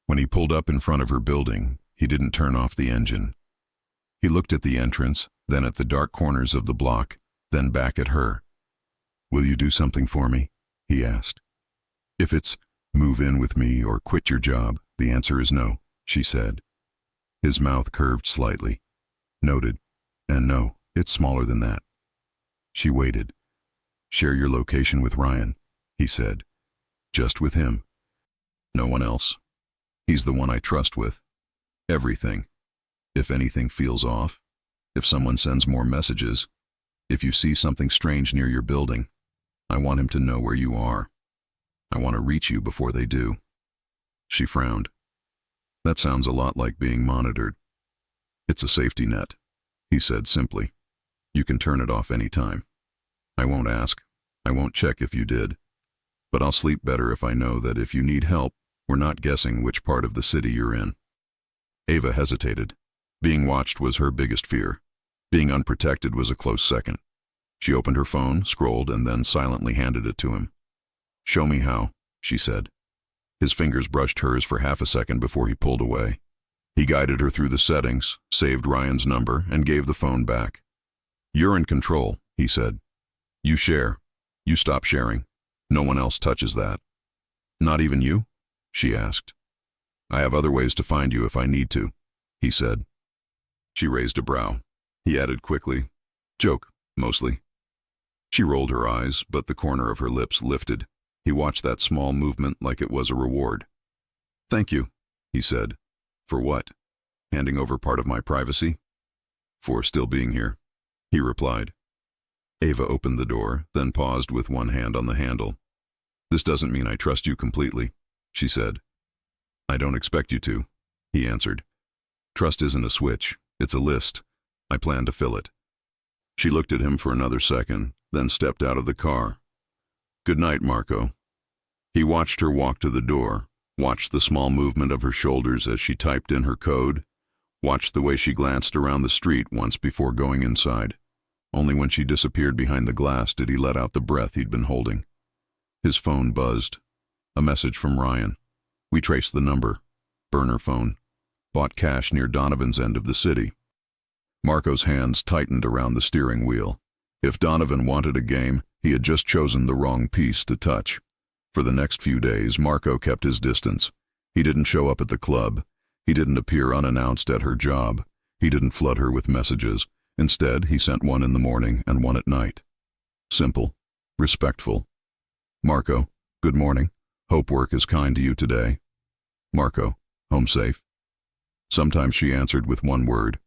When he pulled up in front of her building, he didn't turn off the engine. He looked at the entrance, then at the dark corners of the block, then back at her. Will you do something for me? He asked. If it's move in with me or quit your job, the answer is no, she said. His mouth curved slightly. Noted. And no, it's smaller than that. She waited. Share your location with Ryan, he said. Just with him. No one else. He's the one I trust with. Everything. If anything feels off, if someone sends more messages, if you see something strange near your building, I want him to know where you are. I want to reach you before they do. She frowned. That sounds a lot like being monitored. It's a safety net, he said simply. You can turn it off any time. I won't ask. I won't check if you did. But I'll sleep better if I know that if you need help, we're not guessing which part of the city you're in. Ava hesitated. Being watched was her biggest fear. Being unprotected was a close second. She opened her phone, scrolled, and then silently handed it to him. Show me how, she said. His fingers brushed hers for half a second before he pulled away. He guided her through the settings, saved Ryan's number, and gave the phone back. You're in control, he said. You share. You stop sharing. No one else touches that. Not even you? She asked. I have other ways to find you if I need to, he said. She raised a brow. He added quickly, joke, mostly. She rolled her eyes, but the corner of her lips lifted. He watched that small movement like it was a reward. Thank you, he said. For what? Handing over part of my privacy? For still being here, he replied. Ava opened the door, then paused with one hand on the handle. This doesn't mean I trust you completely, she said. I don't expect you to, he answered. Trust isn't a switch, it's a list. I plan to fill it. She looked at him for another second, then stepped out of the car. "Good night, Marco." He watched her walk to the door, watched the small movement of her shoulders as she typed in her code, watched the way she glanced around the street once before going inside. Only when she disappeared behind the glass did he let out the breath he'd been holding. His phone buzzed. A message from Ryan. "We traced the number. Burner phone. Bought cash near Donovan's end of the city." Marco's hands tightened around the steering wheel. If Donovan wanted a game, he had just chosen the wrong piece to touch. For the next few days, Marco kept his distance. He didn't show up at the club. He didn't appear unannounced at her job. He didn't flood her with messages. Instead, he sent one in the morning and one at night. Simple. Respectful. "Marco, good morning. Hope work is kind to you today." "Marco, home safe?" Sometimes she answered with one word.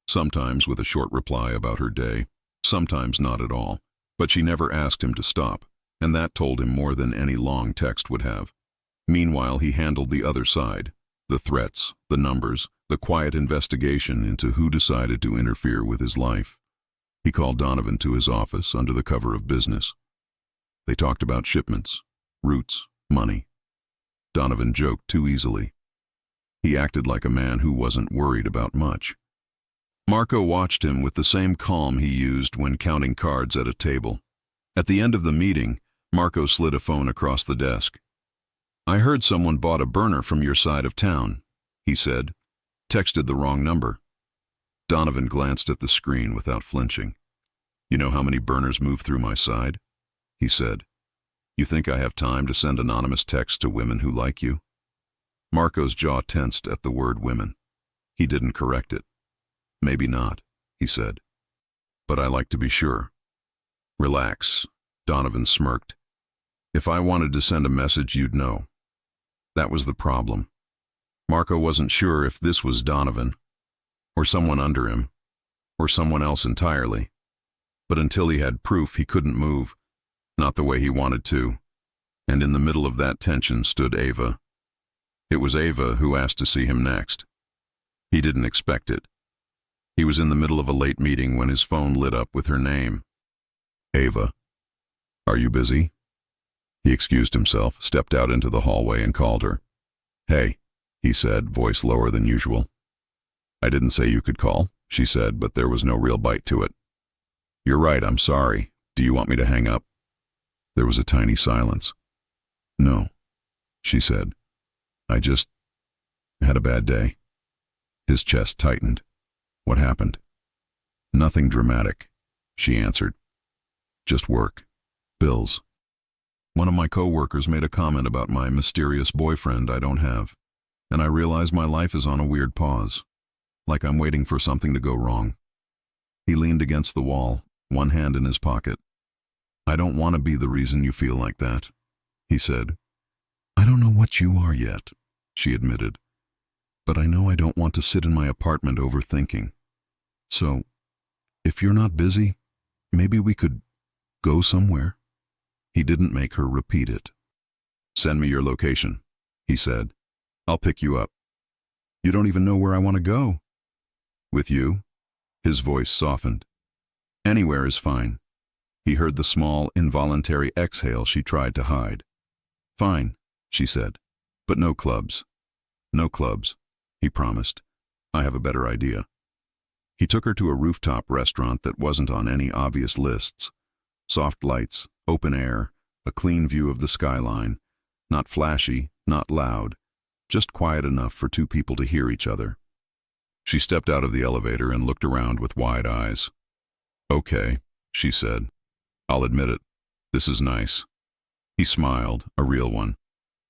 Sometimes with a short reply about her day. Sometimes not at all. But she never asked him to stop, and that told him more than any long text would have. Meanwhile, he handled the other side. The threats, the numbers, the quiet investigation into who decided to interfere with his life. He called Donovan to his office under the cover of business. They talked about shipments, routes, money. Donovan joked too easily. He acted like a man who wasn't worried about much. Marco watched him with the same calm he used when counting cards at a table. At the end of the meeting, Marco slid a phone across the desk. "I heard someone bought a burner from your side of town," he said. "Texted the wrong number." Donovan glanced at the screen without flinching. "You know how many burners move through my side?" he said. "You think I have time to send anonymous texts to women who like you?" Marco's jaw tensed at the word women. He didn't correct it. "Maybe not," he said. "But I like to be sure." "Relax," Donovan smirked. "If I wanted to send a message, you'd know." That was the problem. Marco wasn't sure if this was Donovan, or someone under him, or someone else entirely. But until he had proof, he couldn't move, not the way he wanted to. And in the middle of that tension stood Ava. It was Ava who asked to see him next. He didn't expect it. He was in the middle of a late meeting when his phone lit up with her name. "Ava, are you busy?" He excused himself, stepped out into the hallway and called her. "Hey," he said, voice lower than usual. "I didn't say you could call," she said, but there was no real bite to it. "You're right, I'm sorry. Do you want me to hang up?" There was a tiny silence. "No," she said. "I just had a bad day." His chest tightened. "What happened?" "Nothing dramatic," she answered. "Just work. Bills. One of my co-workers made a comment about my mysterious boyfriend I don't have, and I realize my life is on a weird pause, like I'm waiting for something to go wrong." He leaned against the wall, one hand in his pocket. "I don't want to be the reason you feel like that," he said. "I don't know what you are yet," she admitted, "but I know I don't want to sit in my apartment overthinking. So, if you're not busy, maybe we could go somewhere." He didn't make her repeat it. "Send me your location," he said. "I'll pick you up." "You don't even know where I want to go." "With you?" His voice softened. "Anywhere is fine." He heard the small, involuntary exhale she tried to hide. "Fine," she said, "but no clubs." "No clubs," he promised. "I have a better idea." He took her to a rooftop restaurant that wasn't on any obvious lists. Soft lights, open air, a clean view of the skyline. Not flashy, not loud, just quiet enough for two people to hear each other. She stepped out of the elevator and looked around with wide eyes. "Okay," she said. "I'll admit it. This is nice." He smiled, a real one.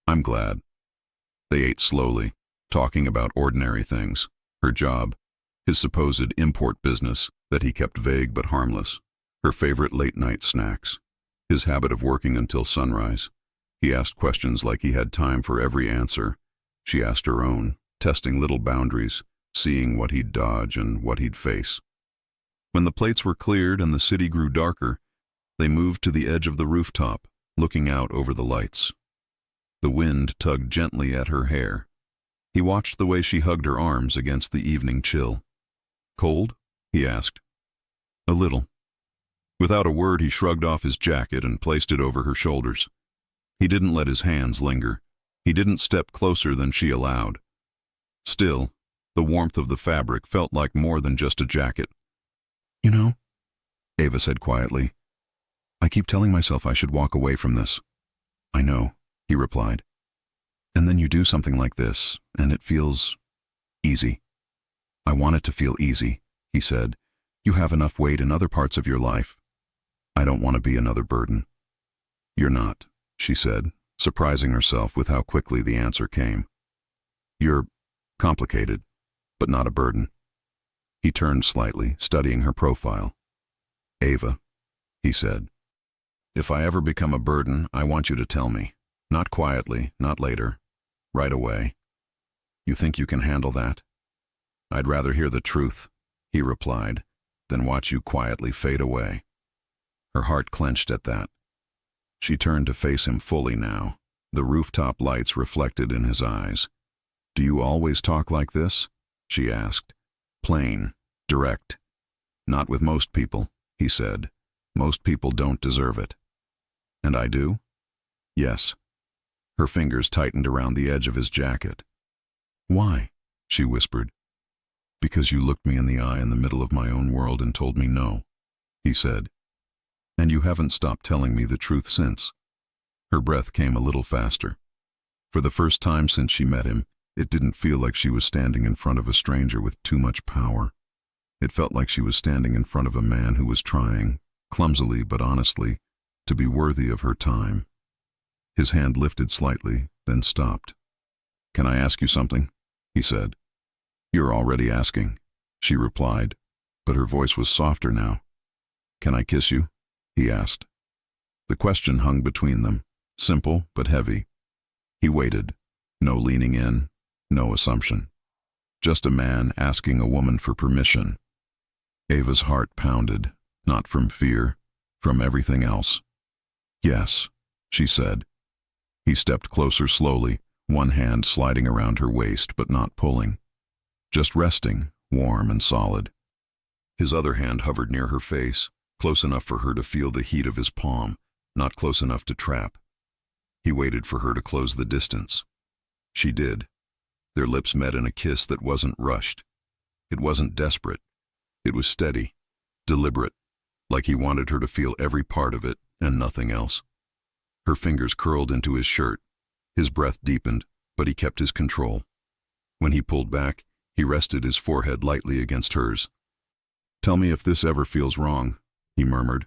"I'm glad." They ate slowly, talking about ordinary things. Her job, his supposed import business that he kept vague but harmless. Her favorite late-night snacks. His habit of working until sunrise. He asked questions like he had time for every answer. She asked her own, testing little boundaries, seeing what he'd dodge and what he'd face. When the plates were cleared and the city grew darker, they moved to the edge of the rooftop, looking out over the lights. The wind tugged gently at her hair. He watched the way she hugged her arms against the evening chill. "Cold?" he asked. A little. Without a word, he shrugged off his jacket and placed it over her shoulders. He didn't let his hands linger. He didn't step closer than she allowed. Still, the warmth of the fabric felt like more than just a jacket. You know, Ava said quietly, I keep telling myself I should walk away from this. I know, he replied. And then you do something like this, and it feels easy. I want it to feel easy, he said. You have enough weight in other parts of your life. I don't want to be another burden. You're not, she said, surprising herself with how quickly the answer came. You're complicated, but not a burden. He turned slightly, studying her profile. Ava, he said, if I ever become a burden, I want you to tell me. Not quietly, not later. Right away. You think you can handle that? I'd rather hear the truth, he replied, than watch you quietly fade away. Her heart clenched at that. She turned to face him fully now, the rooftop lights reflected in his eyes. Do you always talk like this? She asked. Plain, direct. Not with most people, he said. Most people don't deserve it. And I do? Yes. Her fingers tightened around the edge of his jacket. Why? She whispered. Because you looked me in the eye in the middle of my own world and told me no, he said. And you haven't stopped telling me the truth since. Her breath came a little faster. For the first time since she met him, it didn't feel like she was standing in front of a stranger with too much power. It felt like she was standing in front of a man who was trying, clumsily but honestly, to be worthy of her time. His hand lifted slightly, then stopped. Can I ask you something? He said. You're already asking, she replied, but her voice was softer now. Can I kiss you? He asked. The question hung between them, simple but heavy. He waited, no leaning in, no assumption. Just a man asking a woman for permission. Ava's heart pounded, not from fear, from everything else. Yes, she said. He stepped closer slowly, one hand sliding around her waist but not pulling. Just resting, warm and solid. His other hand hovered near her face, close enough for her to feel the heat of his palm, not close enough to trap. He waited for her to close the distance. She did. Their lips met in a kiss that wasn't rushed. It wasn't desperate. It was steady, deliberate, like he wanted her to feel every part of it and nothing else. Her fingers curled into his shirt. His breath deepened, but he kept his control. When he pulled back, he rested his forehead lightly against hers. Tell me if this ever feels wrong, he murmured.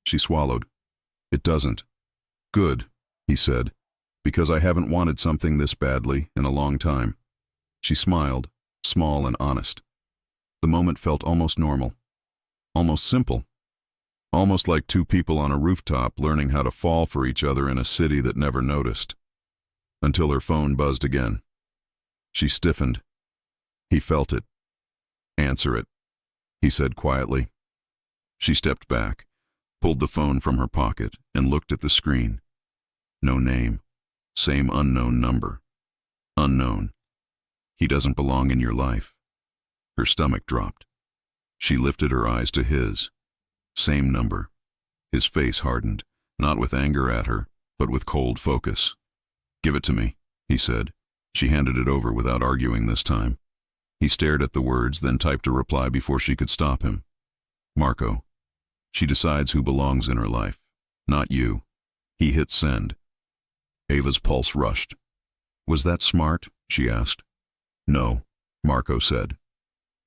She swallowed. It doesn't. Good, he said, because I haven't wanted something this badly in a long time. She smiled, small and honest. The moment felt almost normal, almost simple, almost like two people on a rooftop learning how to fall for each other in a city that never noticed. Until her phone buzzed again. She stiffened. He felt it. Answer it, he said quietly. She stepped back, pulled the phone from her pocket, and looked at the screen. No name. Same unknown number. Unknown. He doesn't belong in your life. Her stomach dropped. She lifted her eyes to his. Same number. His face hardened, not with anger at her, but with cold focus. Give it to me, he said. She handed it over without arguing this time. He stared at the words, then typed a reply before she could stop him. Marco. She decides who belongs in her life, not you. He hit send. Ava's pulse rushed. Was that smart? She asked. No, Marco said.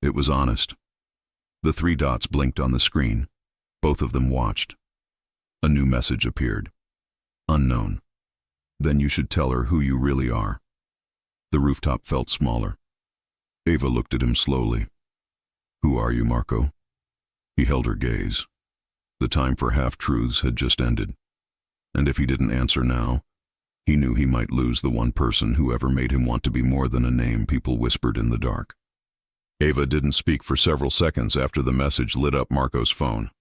It was honest. The 3 dots blinked on the screen. Both of them watched. A new message appeared. Unknown. Then you should tell her who you really are. The rooftop felt smaller. Ava looked at him slowly. Who are you, Marco? He held her gaze. The time for half-truths had just ended. And if he didn't answer now, he knew he might lose the one person who ever made him want to be more than a name people whispered in the dark. Ava didn't speak for several seconds after the message lit up Marco's phone.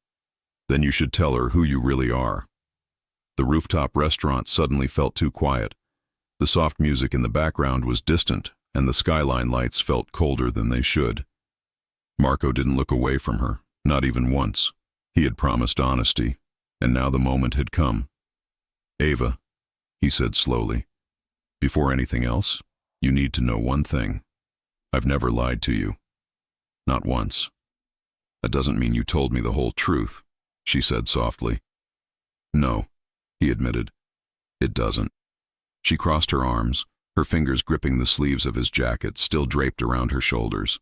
Then you should tell her who you really are. The rooftop restaurant suddenly felt too quiet. The soft music in the background was distant, and the skyline lights felt colder than they should. Marco didn't look away from her. Not even once. He had promised honesty, and now the moment had come. Ava, he said slowly, before anything else, you need to know one thing. I've never lied to you. Not once. That doesn't mean you told me the whole truth, she said softly. No, he admitted. It doesn't. She crossed her arms, her fingers gripping the sleeves of his jacket still draped around her shoulders.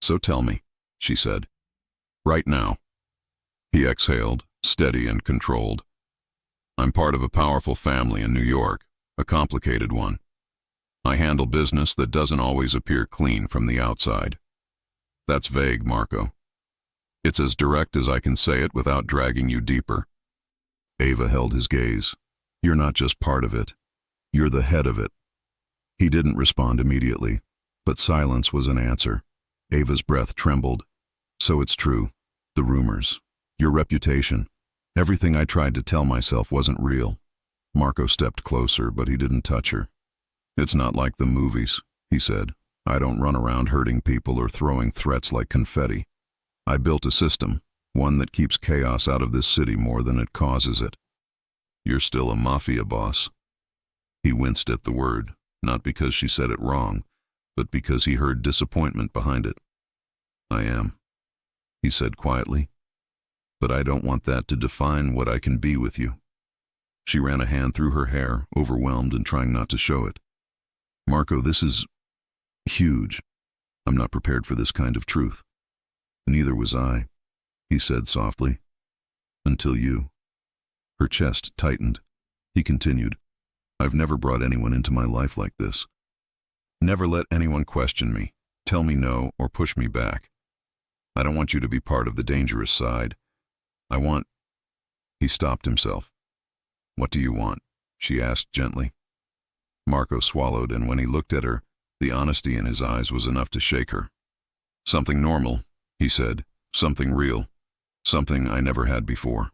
So tell me, she said. Right now. He exhaled, steady and controlled. I'm part of a powerful family in New York, a complicated one. I handle business that doesn't always appear clean from the outside. That's vague, Marco. It's as direct as I can say it without dragging you deeper. Ava held his gaze. You're not just part of it. You're the head of it. He didn't respond immediately, but silence was an answer. Ava's breath trembled. So it's true. The rumors. Your reputation. Everything I tried to tell myself wasn't real. Marco stepped closer, but he didn't touch her. It's not like the movies, he said. I don't run around hurting people or throwing threats like confetti. I built a system, one that keeps chaos out of this city more than it causes it. You're still a Mafia boss. He winced at the word, not because she said it wrong, but because he heard disappointment behind it. I am, he said quietly. But I don't want that to define what I can be with you. She ran a hand through her hair, overwhelmed and trying not to show it. Marco, this is huge. I'm not prepared for this kind of truth. Neither was I, he said softly. Until you. Her chest tightened. He continued. I've never brought anyone into my life like this. Never let anyone question me, tell me no, or push me back. I don't want you to be part of the dangerous side. I want... He stopped himself. What do you want? She asked gently. Marco swallowed, and when he looked at her, the honesty in his eyes was enough to shake her. Something normal, he said. Something real. Something I never had before.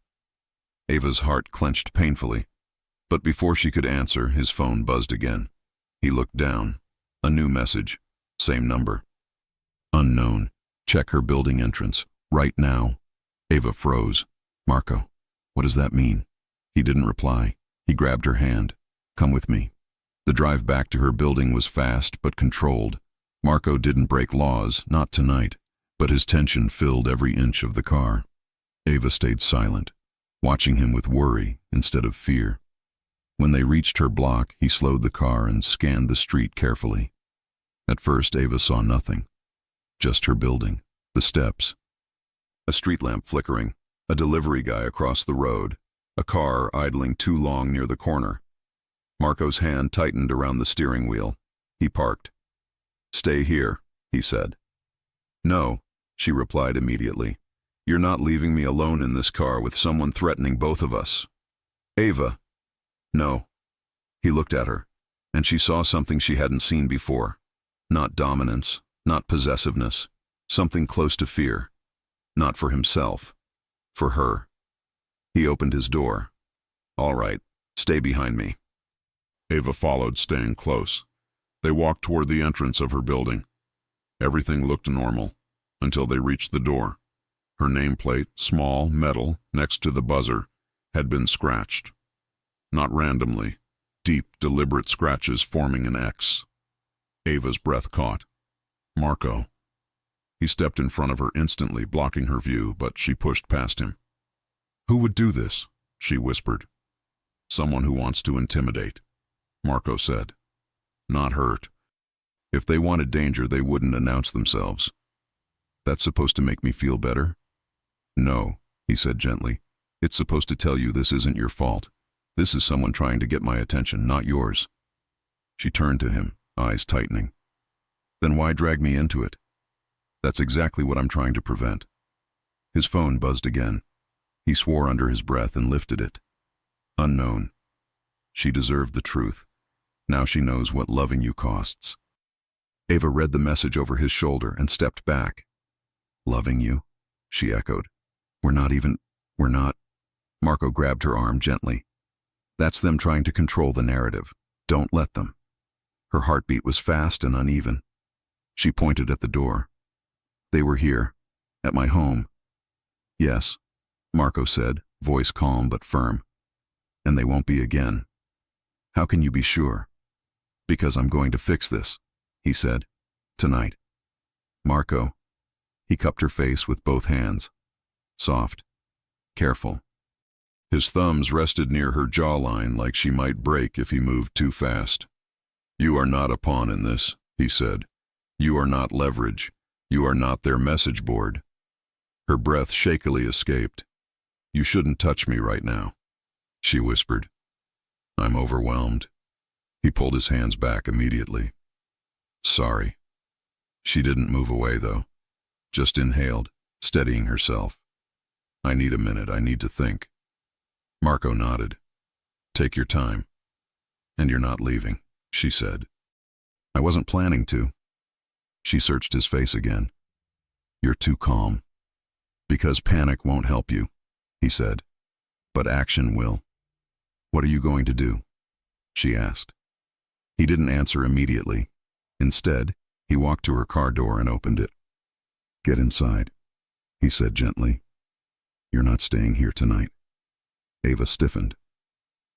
Ava's heart clenched painfully, but before she could answer, his phone buzzed again. He looked down. A new message. Same number. Unknown. Check her building entrance. Right now. Ava froze. Marco, what does that mean? He didn't reply. He grabbed her hand. Come with me. The drive back to her building was fast but controlled. Marco didn't break laws, not tonight, but his tension filled every inch of the car. Ava stayed silent, watching him with worry instead of fear. When they reached her block, he slowed the car and scanned the street carefully. At first, Ava saw nothing. Just her building, the steps. A street lamp flickering, a delivery guy across the road, a car idling too long near the corner. Marco's hand tightened around the steering wheel. He parked. Stay here, he said. No, she replied immediately. You're not leaving me alone in this car with someone threatening both of us. Ava. No. He looked at her, and she saw something she hadn't seen before. Not dominance, not possessiveness, something close to fear. Not for himself, for her. He opened his door. All right, stay behind me. Ava followed, staying close. They walked toward the entrance of her building. Everything looked normal, until they reached the door. Her nameplate, small, metal, next to the buzzer, had been scratched. Not randomly, deep, deliberate scratches forming an X. Ava's breath caught. Marco. He stepped in front of her instantly, blocking her view, but she pushed past him. Who would do this? She whispered. Someone who wants to intimidate, Marco said. Not hurt. If they wanted danger, they wouldn't announce themselves. That's supposed to make me feel better? No, he said gently. It's supposed to tell you this isn't your fault. This is someone trying to get my attention, not yours. She turned to him, eyes tightening. Then why drag me into it? That's exactly what I'm trying to prevent. His phone buzzed again. He swore under his breath and lifted it. Unknown. She deserved the truth. Now she knows what loving you costs. Ava read the message over his shoulder and stepped back. Loving you? She echoed. We're not. Marco grabbed her arm gently. That's them trying to control the narrative. Don't let them. Her heartbeat was fast and uneven. She pointed at the door. They were here, at my home, Yes, Marco said, voice calm but firm. And they won't be again. How can you be sure? Because I'm going to fix this, he said. Tonight. Marco. He cupped her face with both hands. Soft. Careful. His thumbs rested near her jawline like she might break if he moved too fast. You are not a pawn in this, he said. You are not leverage. You are not their message board. Her breath shakily escaped. You shouldn't touch me right now, she whispered. I'm overwhelmed. He pulled his hands back immediately. Sorry. She didn't move away, though. Just inhaled, steadying herself. I need a minute. I need to think. Marco nodded. Take your time. And you're not leaving, she said. I wasn't planning to. She searched his face again. You're too calm. Because panic won't help you, he said. But action will. What are you going to do? She asked. He didn't answer immediately. Instead, he walked to her car door and opened it. Get inside, he said gently. You're not staying here tonight. Ava stiffened.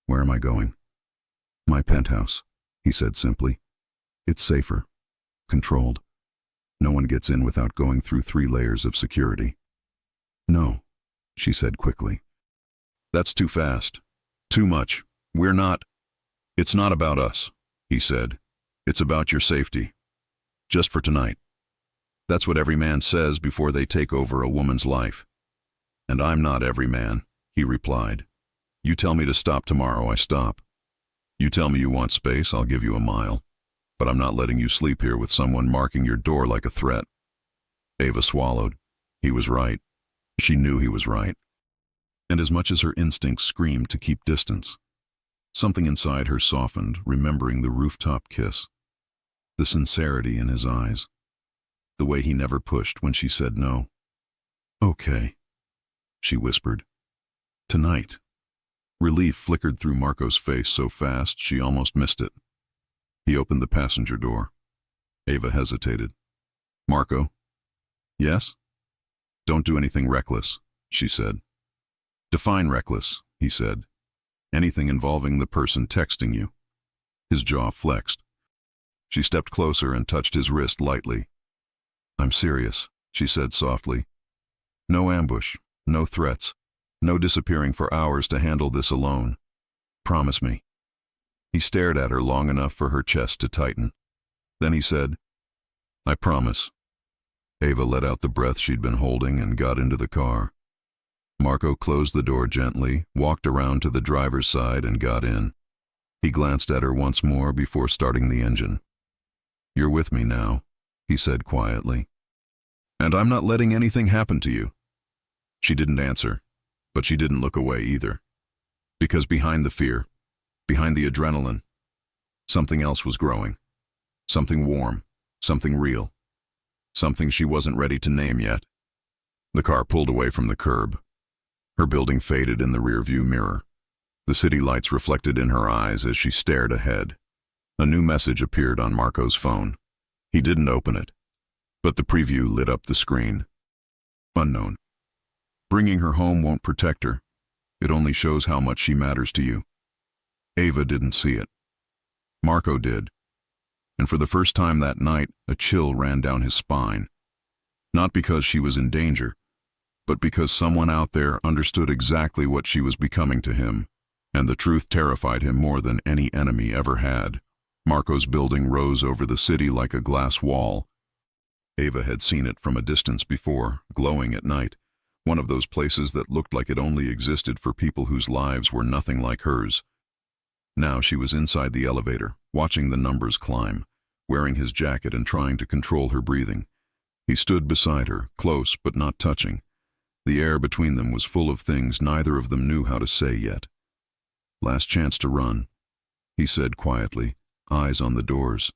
Where am I going? My penthouse, he said simply. It's safer. Controlled. No one gets in without going through 3 layers of security. No, she said quickly. That's too fast. Too much. We're not. It's not about us, he said. It's about your safety. Just for tonight. That's what every man says before they take over a woman's life. And I'm not every man, he replied. You tell me to stop tomorrow, I stop. You tell me you want space, I'll give you a mile. But I'm not letting you sleep here with someone marking your door like a threat. Ava swallowed. He was right. She knew he was right. And as much as her instincts screamed to keep distance, something inside her softened, remembering the rooftop kiss, the sincerity in his eyes, the way he never pushed when she said no. Okay, she whispered. Tonight. Relief flickered through Marco's face so fast she almost missed it. He opened the passenger door. Ava hesitated. Marco? Yes? Don't do anything reckless, she said. Define reckless, he said. Anything involving the person texting you. His jaw flexed. She stepped closer and touched his wrist lightly. I'm serious, she said softly. No ambush, no threats, no disappearing for hours to handle this alone. Promise me. He stared at her long enough for her chest to tighten. Then he said, I promise. Ava let out the breath she'd been holding and got into the car. Marco closed the door gently, walked around to the driver's side and got in. He glanced at her once more before starting the engine. You're with me now, he said quietly. And I'm not letting anything happen to you. She didn't answer, but she didn't look away either. Because behind the fear, behind the adrenaline, something else was growing. Something warm, something real, something she wasn't ready to name yet. The car pulled away from the curb. Her building faded in the rearview mirror. The city lights reflected in her eyes as she stared ahead. A new message appeared on Marco's phone. He didn't open it, but the preview lit up the screen. Unknown. Bringing her home won't protect her. It only shows how much she matters to you. Ava didn't see it. Marco did. And for the first time that night, a chill ran down his spine. Not because she was in danger, but because someone out there understood exactly what she was becoming to him, and the truth terrified him more than any enemy ever had. Marco's building rose over the city like a glass wall. Ava had seen it from a distance before, glowing at night, one of those places that looked like it only existed for people whose lives were nothing like hers. Now she was inside the elevator, watching the numbers climb, wearing his jacket and trying to control her breathing. He stood beside her, close but not touching. The air between them was full of things neither of them knew how to say yet. Last chance to run, he said quietly, eyes on the doors.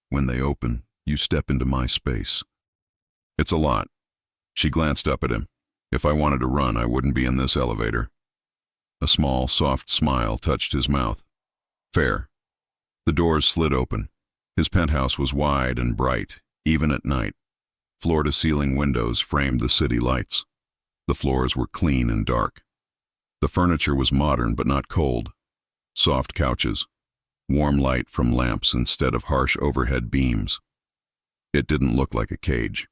When they open, you step into my space. It's a lot. She glanced up at him. If I wanted to run, I wouldn't be in this elevator. A small, soft smile touched his mouth. Fair. The doors slid open. His penthouse was wide and bright, even at night. Floor-to-ceiling windows framed the city lights. The floors were clean and dark. The furniture was modern but not cold. Soft couches, warm light from lamps instead of harsh overhead beams. It didn't look like a cage.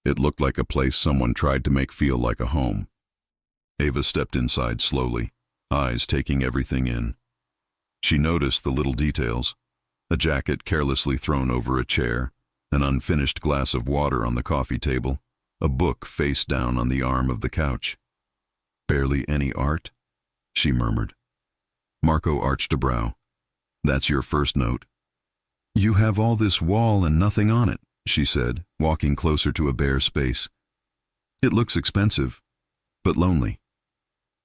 It looked like a place someone tried to make feel like a home. Ava stepped inside slowly, eyes taking everything in. She noticed the little details: a jacket carelessly thrown over a chair, an unfinished glass of water on the coffee table, a book face down on the arm of the couch. "Barely any art?" she murmured. Marco arched a brow. "That's your first note." "You have all this wall and nothing on it," she said, walking closer to a bare space. "It looks expensive, but lonely."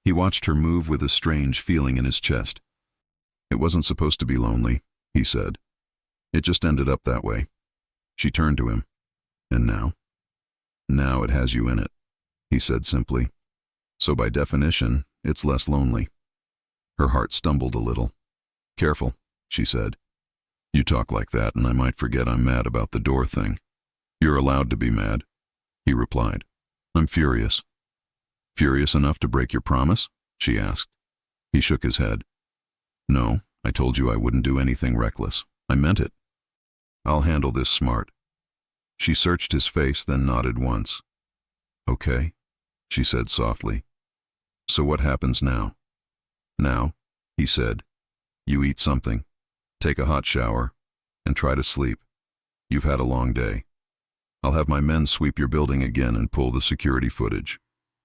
He watched her move with a strange feeling in his chest. "It wasn't supposed to be lonely," he said. "It just ended up that way." She turned to him. "And now?" "Now it has you in it," he said simply. "So by definition, it's less lonely." Her heart stumbled a little. "Careful," she said. "You talk like that and I might forget I'm mad about the door thing." "You're allowed to be mad," he replied. "I'm furious." "Furious enough to break your promise?" she asked. He shook his head. "No, I told you I wouldn't do anything reckless. I meant it. I'll handle this smart." She searched his face, then nodded once. "Okay," she said softly. "So what happens now?" "Now," he said, "you eat something, take a hot shower, and try to sleep. You've had a long day. I'll have my men sweep your building again and pull the security footage.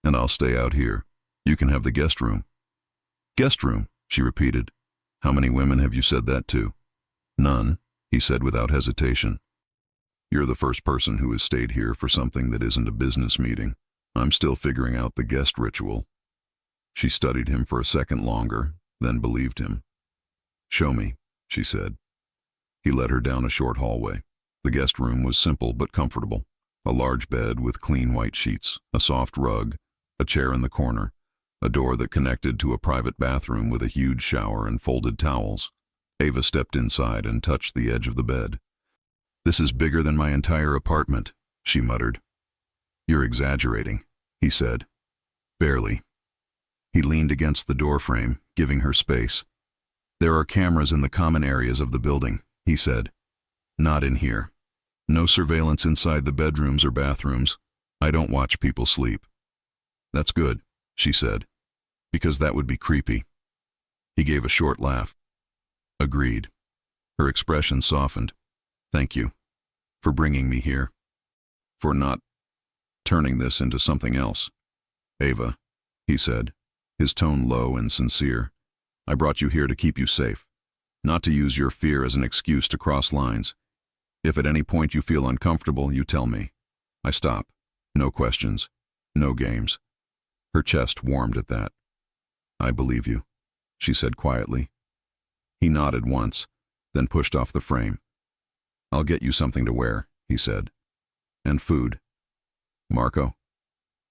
And I'll stay out here. You can have the guest room." "Guest room," she repeated. "How many women have you said that to?" "None," he said without hesitation. "You're the first person who has stayed here for something that isn't a business meeting. I'm still figuring out the guest ritual." She studied him for a second longer, then believed him. "Show me," she said. He led her down a short hallway. The guest room was simple but comfortable. A large bed with clean white sheets, a soft rug, a chair in the corner, a door that connected to a private bathroom with a huge shower and folded towels. Ava stepped inside and touched the edge of the bed. "This is bigger than my entire apartment," she muttered. "You're exaggerating," he said. "Barely." He leaned against the doorframe, giving her space. "There are cameras in the common areas of the building," he said. "Not in here. No surveillance inside the bedrooms or bathrooms. I don't watch people sleep." "That's good," she said, "because that would be creepy." He gave a short laugh. "Agreed." Her expression softened. "Thank you. For bringing me here. For not turning this into something else." "Ava," he said, his tone low and sincere, "I brought you here to keep you safe, not to use your fear as an excuse to cross lines. If at any point you feel uncomfortable, you tell me. I stop. No questions. No games." Her chest warmed at that. "I believe you," she said quietly. He nodded once, then pushed off the frame. "I'll get you something to wear," he said. "And food. Marco?"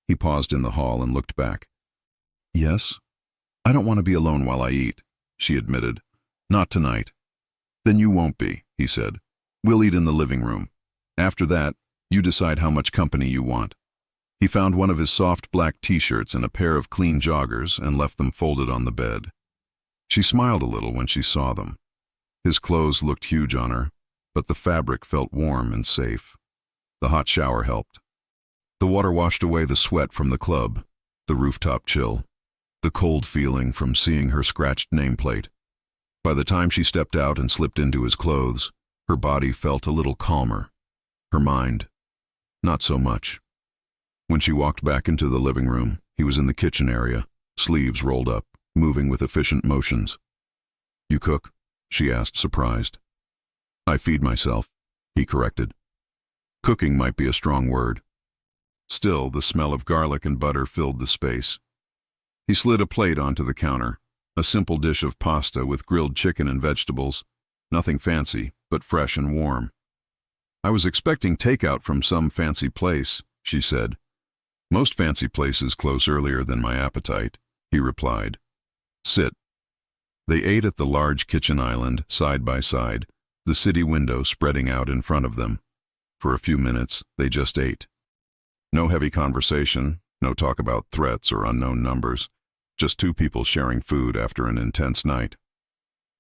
He paused in the hall and looked back. "Yes?" "I don't want to be alone while I eat," she admitted. "Not tonight." "Then you won't be," he said. "We'll eat in the living room. After that, you decide how much company you want." He found one of his soft black t-shirts and a pair of clean joggers and left them folded on the bed. She smiled a little when she saw them. His clothes looked huge on her, but the fabric felt warm and safe. The hot shower helped. The water washed away the sweat from the club, the rooftop chill, the cold feeling from seeing her scratched nameplate. By the time she stepped out and slipped into his clothes, her body felt a little calmer. Her mind, not so much. When she walked back into the living room, he was in the kitchen area, sleeves rolled up, moving with efficient motions. "You cook?" she asked, surprised. "I feed myself," he corrected. Cooking might be a strong word. Still, the smell of garlic and butter filled the space. He slid a plate onto the counter, a simple dish of pasta with grilled chicken and vegetables, nothing fancy, but fresh and warm. "I was expecting takeout from some fancy place," she said. "Most fancy places close earlier than my appetite," he replied. "Sit." They ate at the large kitchen island, side by side, the city window spreading out in front of them. For a few minutes, they just ate. No heavy conversation, No talk about threats or unknown numbers. Just two people sharing food after an intense night.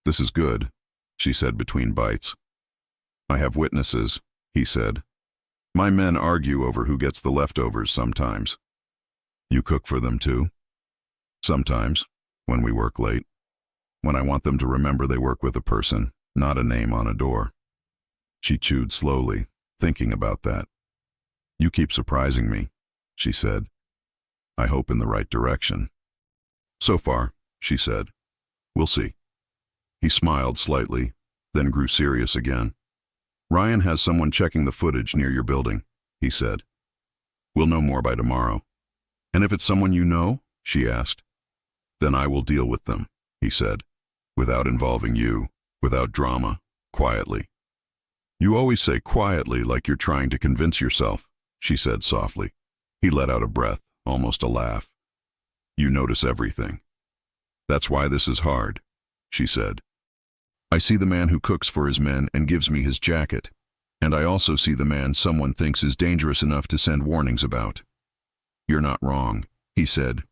This is good, she said between bites. I have witnesses, he said. My men argue over who gets the leftovers sometimes. You cook for them too? Sometimes, when we work late. When I want them to remember they work with a person, not a name on a door. She chewed slowly, thinking about that. You keep surprising me, she said. I hope in the right direction. So far, she said. We'll see. He smiled slightly, then grew serious again. Ryan has someone checking the footage near your building, he said. We'll know more by tomorrow. And if it's someone you know, she asked. Then I will deal with them, he said, without involving you, without drama, quietly. You always say quietly like you're trying to convince yourself, she said softly. He let out a breath, almost a laugh. You notice everything. That's why this is hard, she said. I see the man who cooks for his men and gives me his jacket. And I also see the man someone thinks is dangerous enough to send warnings about. You're not wrong, he said.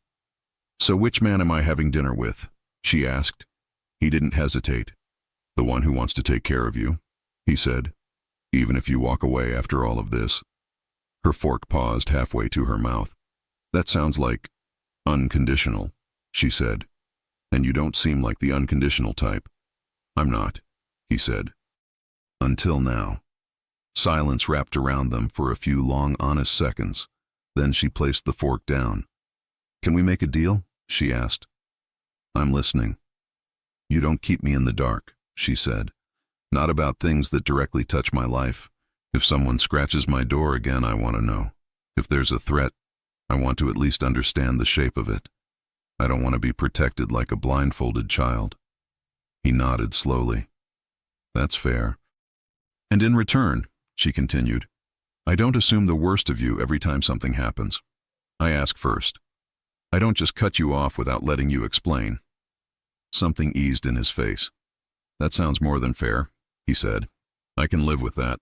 So which man am I having dinner with? She asked. He didn't hesitate. The one who wants to take care of you, he said. Even if you walk away after all of this. Her fork paused halfway to her mouth. That sounds like unconditional, she said. And you don't seem like the unconditional type. I'm not, he said. Until now. Silence wrapped around them for a few long, honest seconds. Then she placed the fork down. Can we make a deal? She asked. I'm listening. You don't keep me in the dark, she said. Not about things that directly touch my life. If someone scratches my door again, I want to know. If there's a threat, I want to at least understand the shape of it. I don't want to be protected like a blindfolded child. He nodded slowly. That's fair. And in return, she continued, I don't assume the worst of you every time something happens. I ask first. I don't just cut you off without letting you explain. Something eased in his face. That sounds more than fair, he said. I can live with that.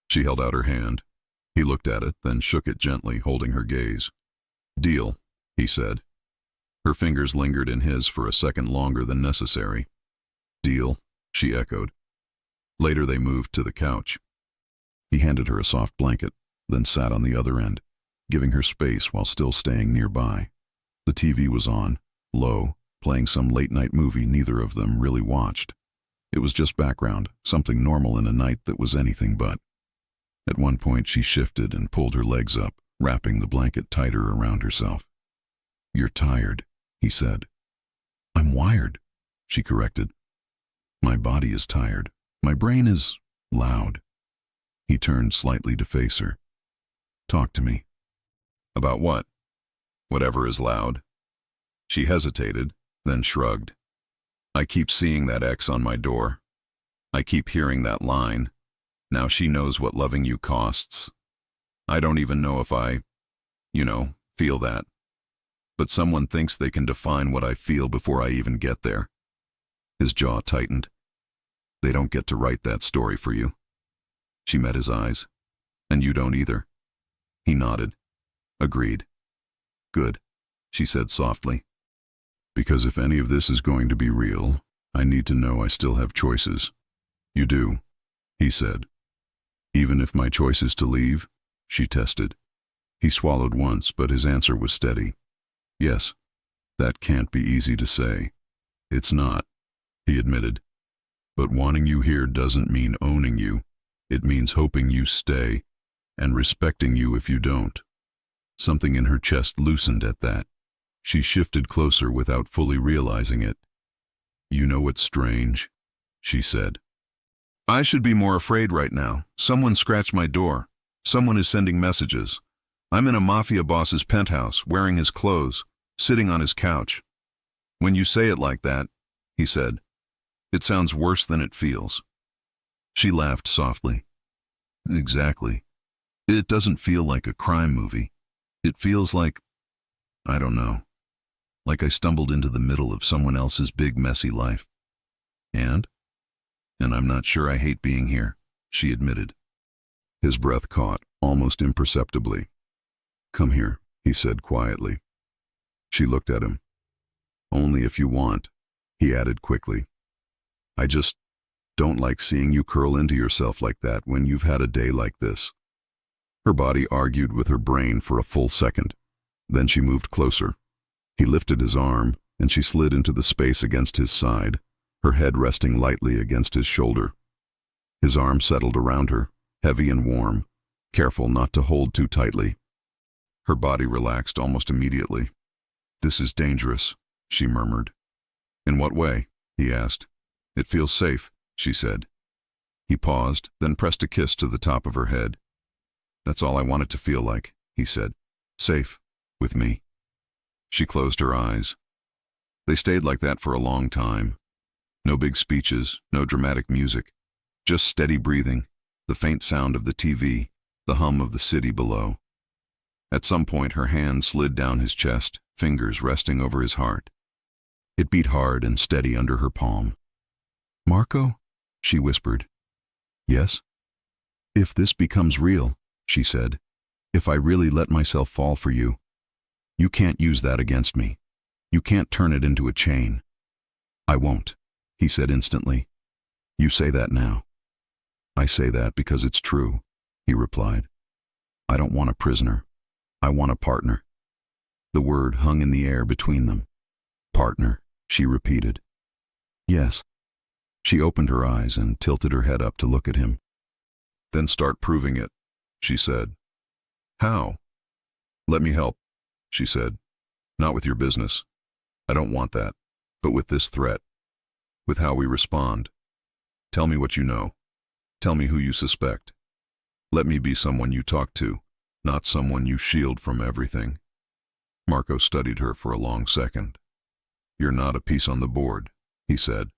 She held out her hand. He looked at it, then shook it gently, holding her gaze. Deal, he said. Her fingers lingered in his for a second longer than necessary. Deal, she echoed. Later they moved to the couch. He handed her a soft blanket, then sat on the other end, giving her space while still staying nearby. The TV was on, low, playing some late-night movie neither of them really watched. It was just background, something normal in a night that was anything but. At one point she shifted and pulled her legs up, wrapping the blanket tighter around herself. You're tired, he said. I'm wired, she corrected. My body is tired. My brain is loud. He turned slightly to face her. Talk to me. About what? Whatever is loud. She hesitated, then shrugged. I keep seeing that X on my door. I keep hearing that line. Now she knows what loving you costs. I don't even know if I, feel that. But someone thinks they can define what I feel before I even get there. His jaw tightened. They don't get to write that story for you. She met his eyes. And you don't either. He nodded. Agreed. Good, she said softly. Because if any of this is going to be real, I need to know I still have choices. You do, he said. Even if my choice is to leave, she tested. He swallowed once, but his answer was steady. Yes, that can't be easy to say. It's not, he admitted. But wanting you here doesn't mean owning you. It means hoping you stay, and respecting you if you don't. Something in her chest loosened at that. She shifted closer without fully realizing it. You know what's strange, she said. I should be more afraid right now. Someone scratched my door. Someone is sending messages. I'm in a Mafia boss's penthouse, wearing his clothes, sitting on his couch. When you say it like that, he said, it sounds worse than it feels. She laughed softly. Exactly. It doesn't feel like a crime movie. It feels like, I don't know, like I stumbled into the middle of someone else's big messy life. And I'm not sure I hate being here, she admitted. His breath caught, almost imperceptibly. Come here, he said quietly. She looked at him. Only if you want, he added quickly. I just don't like seeing you curl into yourself like that when you've had a day like this. Her body argued with her brain for a full second. Then she moved closer. He lifted his arm, and she slid into the space against his side, her head resting lightly against his shoulder. His arm settled around her, heavy and warm, careful not to hold too tightly. Her body relaxed almost immediately. This is dangerous, she murmured. In what way? He asked. It feels safe, she said. He paused, then pressed a kiss to the top of her head. That's all I want it to feel like, he said. Safe, with me. She closed her eyes. They stayed like that for a long time. No big speeches, no dramatic music, just steady breathing, the faint sound of the TV, the hum of the city below. At some point her hand slid down his chest, fingers resting over his heart. It beat hard and steady under her palm. Marco? She whispered. Yes? If this becomes real, she said, if I really let myself fall for you, you can't use that against me. You can't turn it into a chain. I won't, he said instantly. You say that now. I say that because it's true, he replied. I don't want a prisoner. I want a partner. The word hung in the air between them. Partner, she repeated. Yes. She opened her eyes and tilted her head up to look at him. Then start proving it, she said. How? Let me help, she said. Not with your business. I don't want that, but with this threat. With how we respond. Tell me what you know. Tell me who you suspect. Let me be someone you talk to, not someone you shield from everything. Marco studied her for a long second. You're not a piece on the board, he said.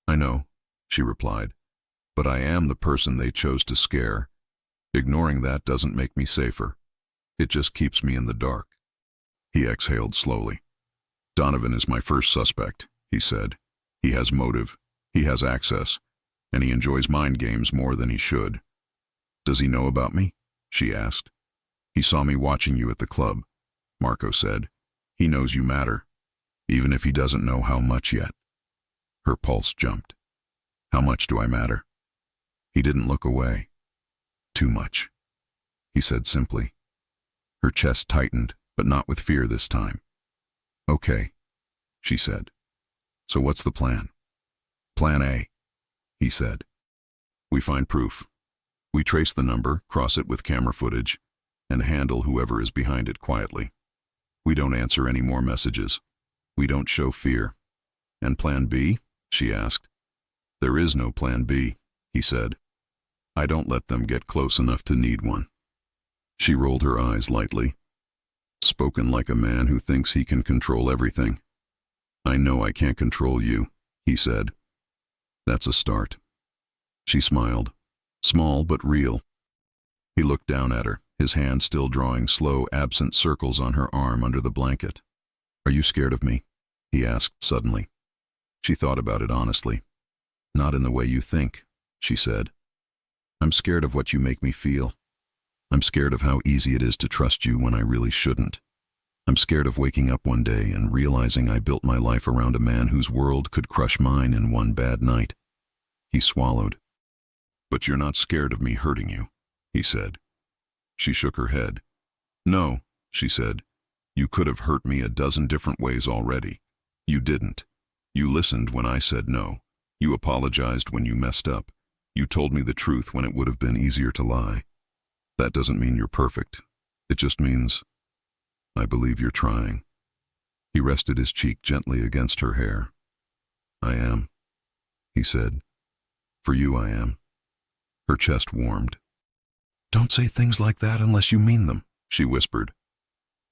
I know, she replied, but I am the person they chose to scare. Ignoring that doesn't make me safer. It just keeps me in the dark. He exhaled slowly. Donovan is my first suspect, he said. He has motive, he has access, and he enjoys mind games more than he should. Does he know about me? She asked. He saw me watching you at the club, Marco said. He knows you matter, even if he doesn't know how much yet. Her pulse jumped. How much do I matter? He didn't look away. Too much, he said simply. Her chest tightened, but not with fear this time. Okay, she said. So what's the plan? Plan A, he said. We find proof. We trace the number, cross it with camera footage, and handle whoever is behind it quietly. We don't answer any more messages. We don't show fear. And Plan B? She asked. There is no Plan B, he said. I don't let them get close enough to need one. She rolled her eyes lightly. Spoken like a man who thinks he can control everything. I know I can't control you, he said. That's a start. She smiled. Small but real. He looked down at her, his hand still drawing slow, absent circles on her arm under the blanket. Are you scared of me? He asked suddenly. She thought about it honestly. Not in the way you think, she said. I'm scared of what you make me feel. I'm scared of how easy it is to trust you when I really shouldn't. I'm scared of waking up one day and realizing I built my life around a man whose world could crush mine in one bad night. He swallowed. But you're not scared of me hurting you, he said. She shook her head. No, she said. You could have hurt me a dozen different ways already. You didn't. You listened when I said no. You apologized when you messed up. You told me the truth when it would have been easier to lie. That doesn't mean you're perfect. It just means I believe you're trying. He rested his cheek gently against her hair. I am, he said. For you I am. Her chest warmed. Don't say things like that unless you mean them, she whispered.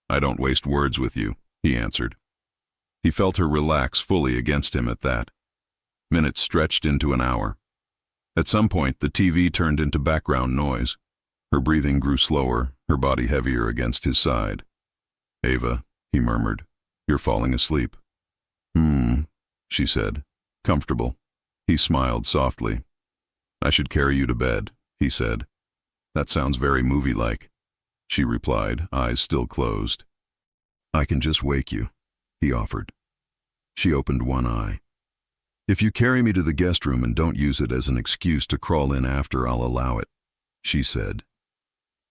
I don't waste words with you, he answered. He felt her relax fully against him at that. Minutes stretched into an hour. At some point, the TV turned into background noise. Her breathing grew slower, her body heavier against his side. Ava, he murmured, you're falling asleep. She said, comfortable. He smiled softly. I should carry you to bed, he said. That sounds very movie-like. she replied, eyes still closed. I can just wake you, he offered. She opened one eye. If you carry me to the guest room and don't use it as an excuse to crawl in after, I'll allow it, she said.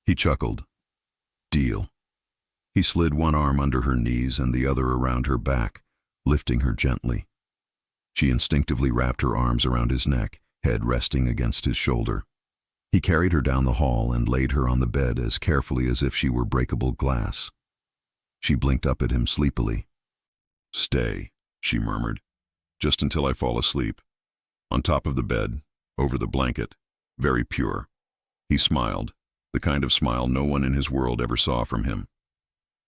He chuckled. Deal. He slid one arm under her knees and the other around her back, lifting her gently. She instinctively wrapped her arms around his neck, head resting against his shoulder. He carried her down the hall and laid her on the bed as carefully as if she were breakable glass. She blinked up at him sleepily. Stay, she murmured, just until I fall asleep. On top of the bed, over the blanket, very pure. He smiled, the kind of smile no one in his world ever saw from him.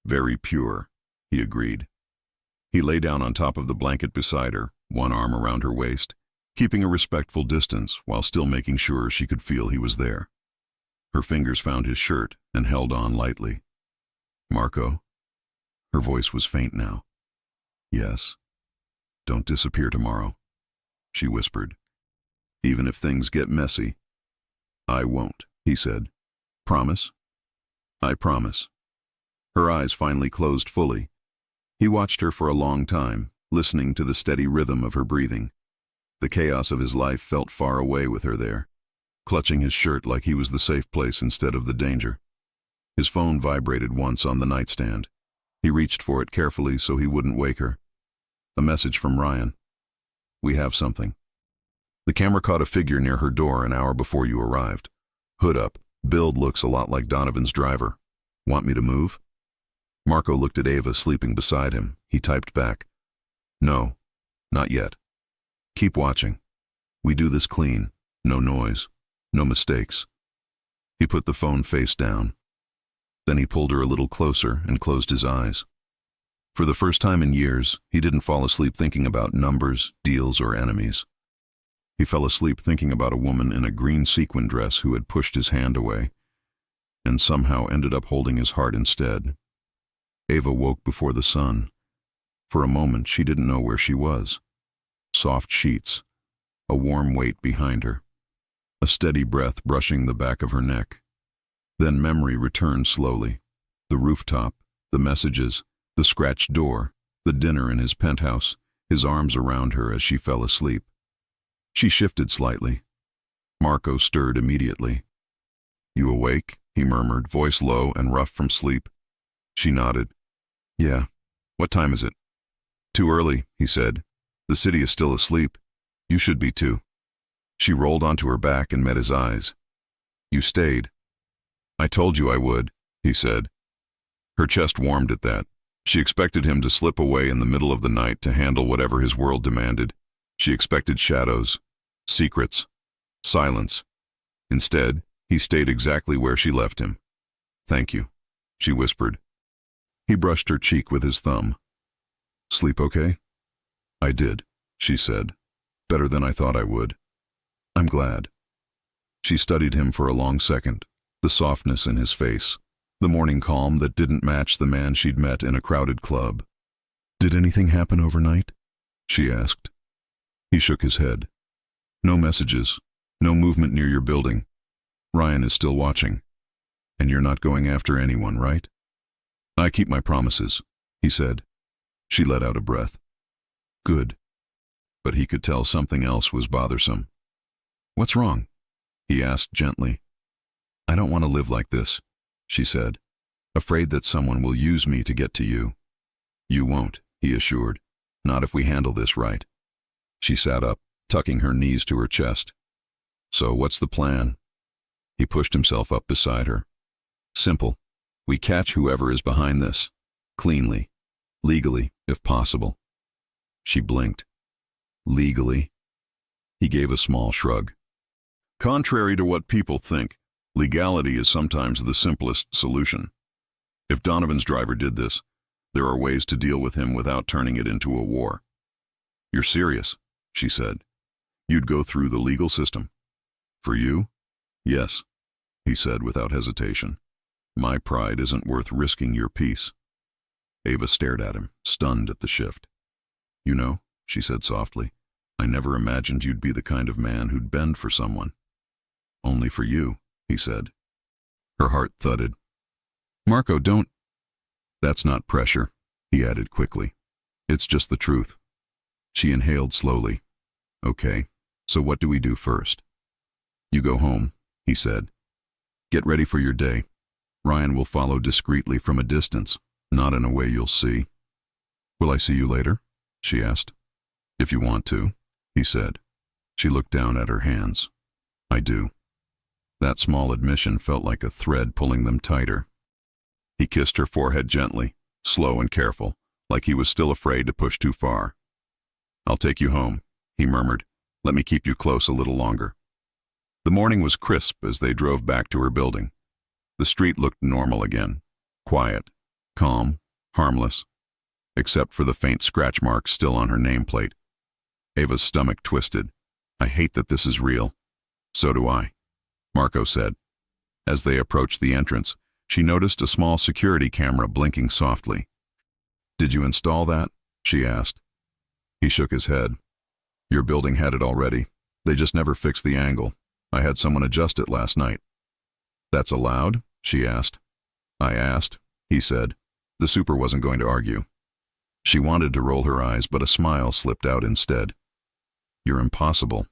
Very pure, he agreed. He lay down on top of the blanket beside her, one arm around her waist, keeping a respectful distance while still making sure she could feel he was there. Her fingers found his shirt and held on lightly. Marco? Her voice was faint now. Yes. Don't disappear tomorrow, she whispered. Even if things get messy. I won't, he said. Promise? I promise. Her eyes finally closed fully. He watched her for a long time, listening to the steady rhythm of her breathing. The chaos of his life felt far away with her there, clutching his shirt like he was the safe place instead of the danger. His phone vibrated once on the nightstand. He reached for it carefully so he wouldn't wake her. A message from Ryan. We have something. The camera caught a figure near her door an hour before you arrived. Hood up. Build looks a lot like Donovan's driver. Want me to move? Marco looked at Ava sleeping beside him. He typed back. No, not yet. Keep watching. We do this clean. No noise. No mistakes. He put the phone face down. Then he pulled her a little closer and closed his eyes. For the first time in years, he didn't fall asleep thinking about numbers, deals, or enemies. He fell asleep thinking about a woman in a green sequin dress who had pushed his hand away, and somehow ended up holding his heart instead. Ava woke before the sun. For a moment, she didn't know where she was. Soft sheets, a warm weight behind her, a steady breath brushing the back of her neck. Then memory returned slowly. The rooftop, the messages, the scratched door, the dinner in his penthouse, his arms around her as she fell asleep. She shifted slightly. Marco stirred immediately. You awake? He murmured, voice low and rough from sleep. She nodded. Yeah. What time is it? Too early, he said. The city is still asleep. You should be too. She rolled onto her back and met his eyes. You stayed. I told you I would, he said. Her chest warmed at that. She expected him to slip away in the middle of the night to handle whatever his world demanded. She expected shadows, secrets, silence. Instead, he stayed exactly where she left him. Thank you, she whispered. He brushed her cheek with his thumb. Sleep okay? I did, she said. Better than I thought I would. I'm glad. She studied him for a long second, the softness in his face, the morning calm that didn't match the man she'd met in a crowded club. Did anything happen overnight? She asked. He shook his head. No messages, no movement near your building. Ryan is still watching. And you're not going after anyone, right? I keep my promises, he said. She let out a breath. Good. But he could tell something else was bothersome. What's wrong? He asked gently. I don't want to live like this, she said, afraid that someone will use me to get to you. You won't, he assured. Not if we handle this right. She sat up, tucking her knees to her chest. So what's the plan? He pushed himself up beside her. Simple. We catch whoever is behind this. Cleanly. Legally, if possible. She blinked. Legally? He gave a small shrug. Contrary to what people think, legality is sometimes the simplest solution. If Donovan's driver did this, there are ways to deal with him without turning it into a war. You're serious, she said. You'd go through the legal system. For you? Yes, he said without hesitation. My pride isn't worth risking your peace. Ava stared at him, stunned at the shift. You know, she said softly, I never imagined you'd be the kind of man who'd bend for someone. Only for you, he said. Her heart thudded. Marco, don't. That's not pressure, he added quickly. It's just the truth. She inhaled slowly. Okay, so what do we do first? You go home, he said. Get ready for your day. Ryan will follow discreetly from a distance, not in a way you'll see. Will I see you later? She asked. If you want to, he said. She looked down at her hands. I do. That small admission felt like a thread pulling them tighter. He kissed her forehead gently, slow and careful, like he was still afraid to push too far. I'll take you home, he murmured. Let me keep you close a little longer. The morning was crisp as they drove back to her building. The street looked normal again, quiet, calm, harmless, except for the faint scratch marks still on her nameplate. Ava's stomach twisted. I hate that this is real. So do I, Marco said. As they approached the entrance, she noticed a small security camera blinking softly. Did you install that? She asked. He shook his head. Your building had it already. They just never fixed the angle. I had someone adjust it last night. That's allowed? She asked. I asked, he said. The super wasn't going to argue. She wanted to roll her eyes, but a smile slipped out instead. You're impossible.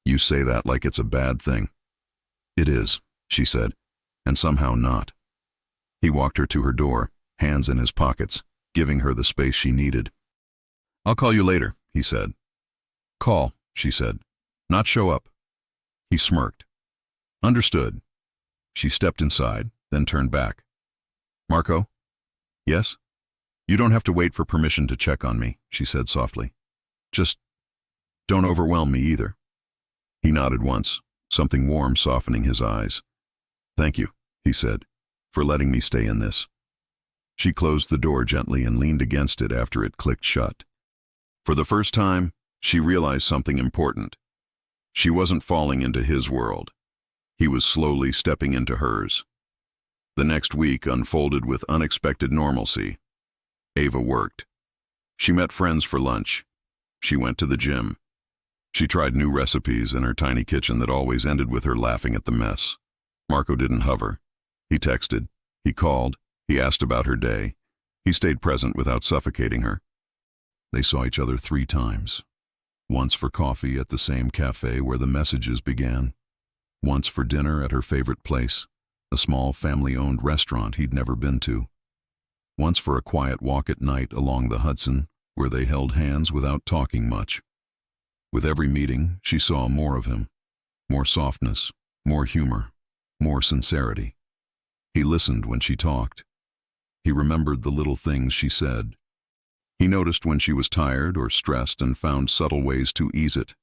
You say that like it's a bad thing. It is, she said, and somehow not. He walked her to her door, hands in his pockets, giving her the space she needed. I'll call you later, he said. Call, she said. Not show up. He smirked. Understood. She stepped inside, then turned back. Marco? Yes? You don't have to wait for permission to check on me, she said softly. Just don't overwhelm me either. He nodded once, something warm softening his eyes. Thank you, he said, for letting me stay in this. She closed the door gently and leaned against it after it clicked shut. For the first time, she realized something important. She wasn't falling into his world. He was slowly stepping into hers. The next week unfolded with unexpected normalcy. Ava worked. She met friends for lunch. She went to the gym. She tried new recipes in her tiny kitchen that always ended with her laughing at the mess. Marco didn't hover. He texted. He called. He asked about her day. He stayed present without suffocating her. They saw each other 3 times. Once for coffee at the same cafe where the messages began. Once for dinner at her favorite place, a small family-owned restaurant he'd never been to. Once for a quiet walk at night along the Hudson, where they held hands without talking much. With every meeting, she saw more of him. More softness, more humor, more sincerity. He listened when she talked. He remembered the little things she said. He noticed when she was tired or stressed and found subtle ways to ease it.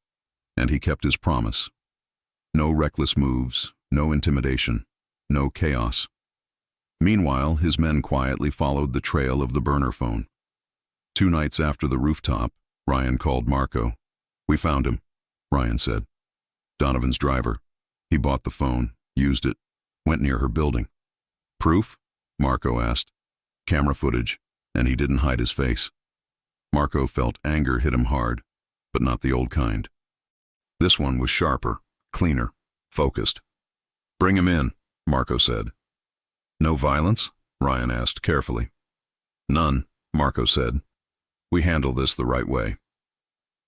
And he kept his promise. No reckless moves, no intimidation, no chaos. Meanwhile, his men quietly followed the trail of the burner phone. 2 nights after the rooftop, Ryan called Marco. We found him, Ryan said. Donovan's driver. He bought the phone, used it, went near her building. Proof? Marco asked. Camera footage, and he didn't hide his face. Marco felt anger hit him hard, but not the old kind. This one was sharper, cleaner, focused. Bring him in, Marco said. No violence? Ryan asked carefully. None, Marco said. We handle this the right way.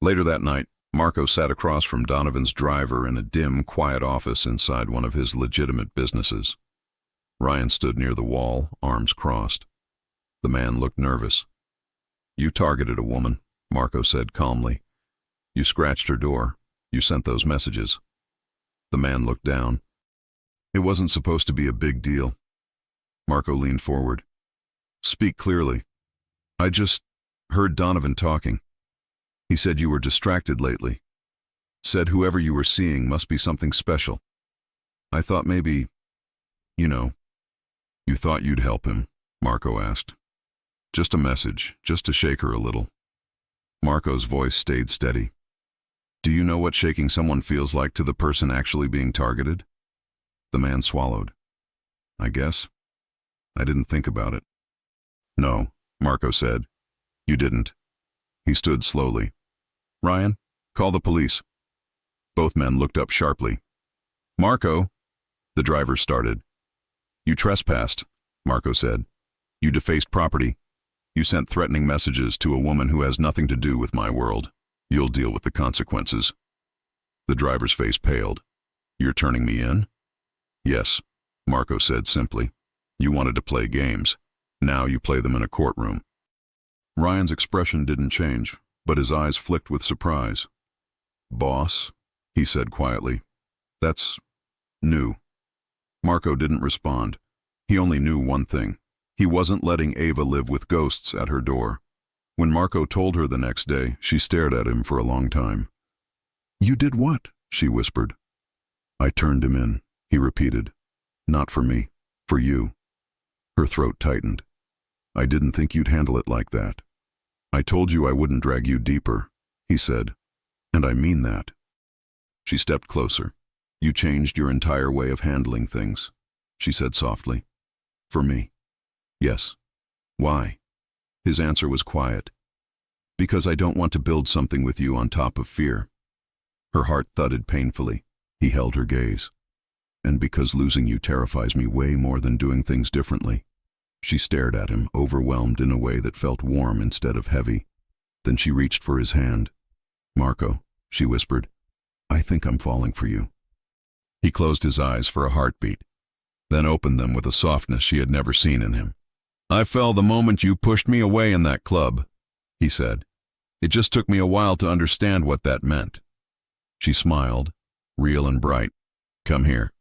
Later that night, Marco sat across from Donovan's driver in a dim, quiet office inside one of his legitimate businesses. Ryan stood near the wall, arms crossed. The man looked nervous. You targeted a woman, Marco said calmly. You scratched her door. You sent those messages. The man looked down. It wasn't supposed to be a big deal. Marco leaned forward. Speak clearly. I just heard Donovan talking. He said you were distracted lately. Said whoever you were seeing must be something special. I thought maybe, you thought you'd help him, Marco asked. Just a message, just to shake her a little. Marco's voice stayed steady. Do you know what shaking someone feels like to the person actually being targeted? The man swallowed. I guess. I didn't think about it. No, Marco said. You didn't. He stood slowly. Ryan, call the police. Both men looked up sharply. Marco, the driver started. You trespassed, Marco said. You defaced property. You sent threatening messages to a woman who has nothing to do with my world. You'll deal with the consequences. The driver's face paled. You're turning me in? Yes, Marco said simply. You wanted to play games. Now you play them in a courtroom. Ryan's expression didn't change, but his eyes flicked with surprise. Boss, he said quietly. That's new. Marco didn't respond. He only knew one thing. He wasn't letting Ava live with ghosts at her door. When Marco told her the next day, she stared at him for a long time. You did what? She whispered. I turned him in, he repeated. Not for me, for you. Her throat tightened. I didn't think you'd handle it like that. I told you I wouldn't drag you deeper, he said. And I mean that. She stepped closer. You changed your entire way of handling things, she said softly. For me. Yes. Why? His answer was quiet. Because I don't want to build something with you on top of fear. Her heart thudded painfully. He held her gaze. And because losing you terrifies me way more than doing things differently. She stared at him, overwhelmed in a way that felt warm instead of heavy. Then she reached for his hand. Marco, she whispered, I think I'm falling for you. He closed his eyes for a heartbeat, then opened them with a softness she had never seen in him. I fell the moment you pushed me away in that club, he said. It just took me a while to understand what that meant. She smiled, real and bright. Come here,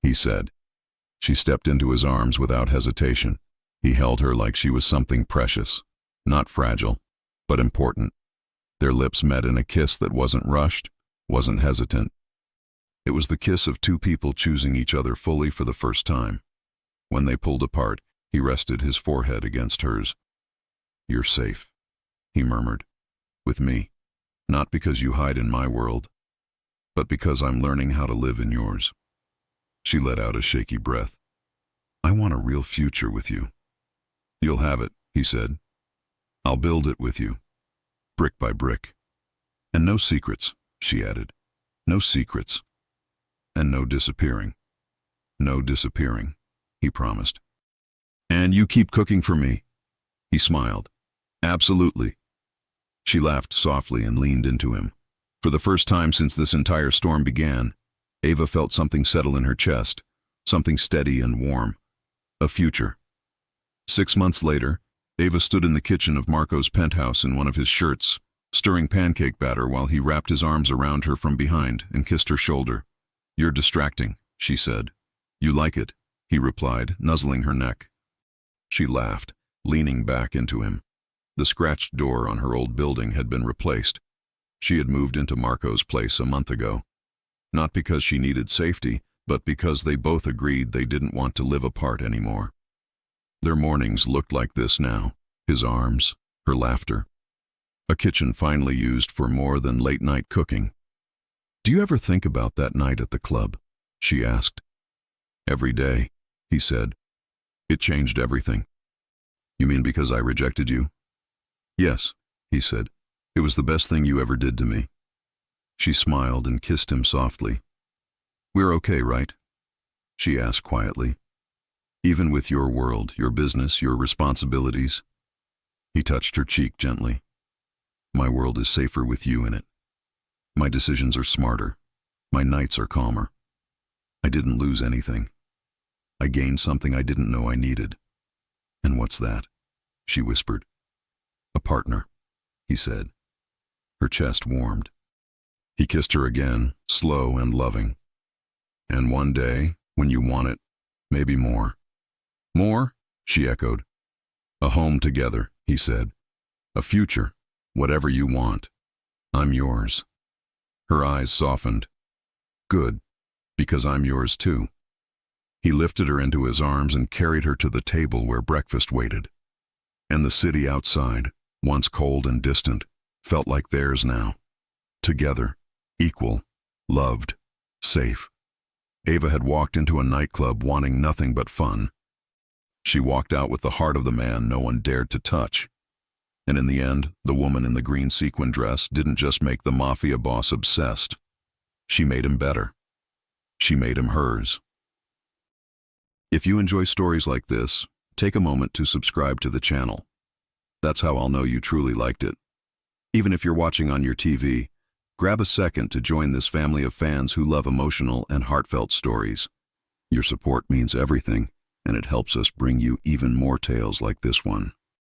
he said. She stepped into his arms without hesitation. He held her like she was something precious, not fragile, but important. Their lips met in a kiss that wasn't rushed, wasn't hesitant. It was the kiss of two people choosing each other fully for the first time. When they pulled apart, he rested his forehead against hers. You're safe, he murmured, with me, not because you hide in my world, but because I'm learning how to live in yours. She let out a shaky breath. I want a real future with you. You'll have it, he said. I'll build it with you, brick by brick. And no secrets, she added. No secrets. And no disappearing. No disappearing, he promised. And you keep cooking for me, he smiled. Absolutely. She laughed softly and leaned into him. For the first time since this entire storm began, Ava felt something settle in her chest, something steady and warm. A future. 6 months later, Ava stood in the kitchen of Marco's penthouse in one of his shirts, stirring pancake batter while he wrapped his arms around her from behind and kissed her shoulder. You're distracting, she said. You like it, he replied, nuzzling her neck. She laughed, leaning back into him. The scratched door on her old building had been replaced. She had moved into Marco's place a month ago. Not because she needed safety, but because they both agreed they didn't want to live apart anymore. Their mornings looked like this now, his arms, her laughter. A kitchen finally used for more than late-night cooking. Do you ever think about that night at the club? She asked. Every day, he said. It changed everything. You mean because I rejected you? Yes, he said. It was the best thing you ever did to me. She smiled and kissed him softly. We're okay, right? She asked quietly. Even with your world, your business, your responsibilities? He touched her cheek gently. My world is safer with you in it. My decisions are smarter. My nights are calmer. I didn't lose anything. I gained something I didn't know I needed. And what's that? She whispered. A partner, he said. Her chest warmed. He kissed her again, slow and loving. And one day, when you want it, maybe more. More? She echoed. A home together, he said. A future, whatever you want. I'm yours. Her eyes softened. Good, because I'm yours too. He lifted her into his arms and carried her to the table where breakfast waited. And the city outside, once cold and distant, felt like theirs now. Together, equal, loved, safe. Ava had walked into a nightclub wanting nothing but fun. She walked out with the heart of the man no one dared to touch. And in the end, the woman in the green sequin dress didn't just make the Mafia boss obsessed. She made him better. She made him hers. If you enjoy stories like this, take a moment to subscribe to the channel. That's how I'll know you truly liked it. Even if you're watching on your TV, grab a second to join this family of fans who love emotional and heartfelt stories. Your support means everything, and it helps us bring you even more tales like this one.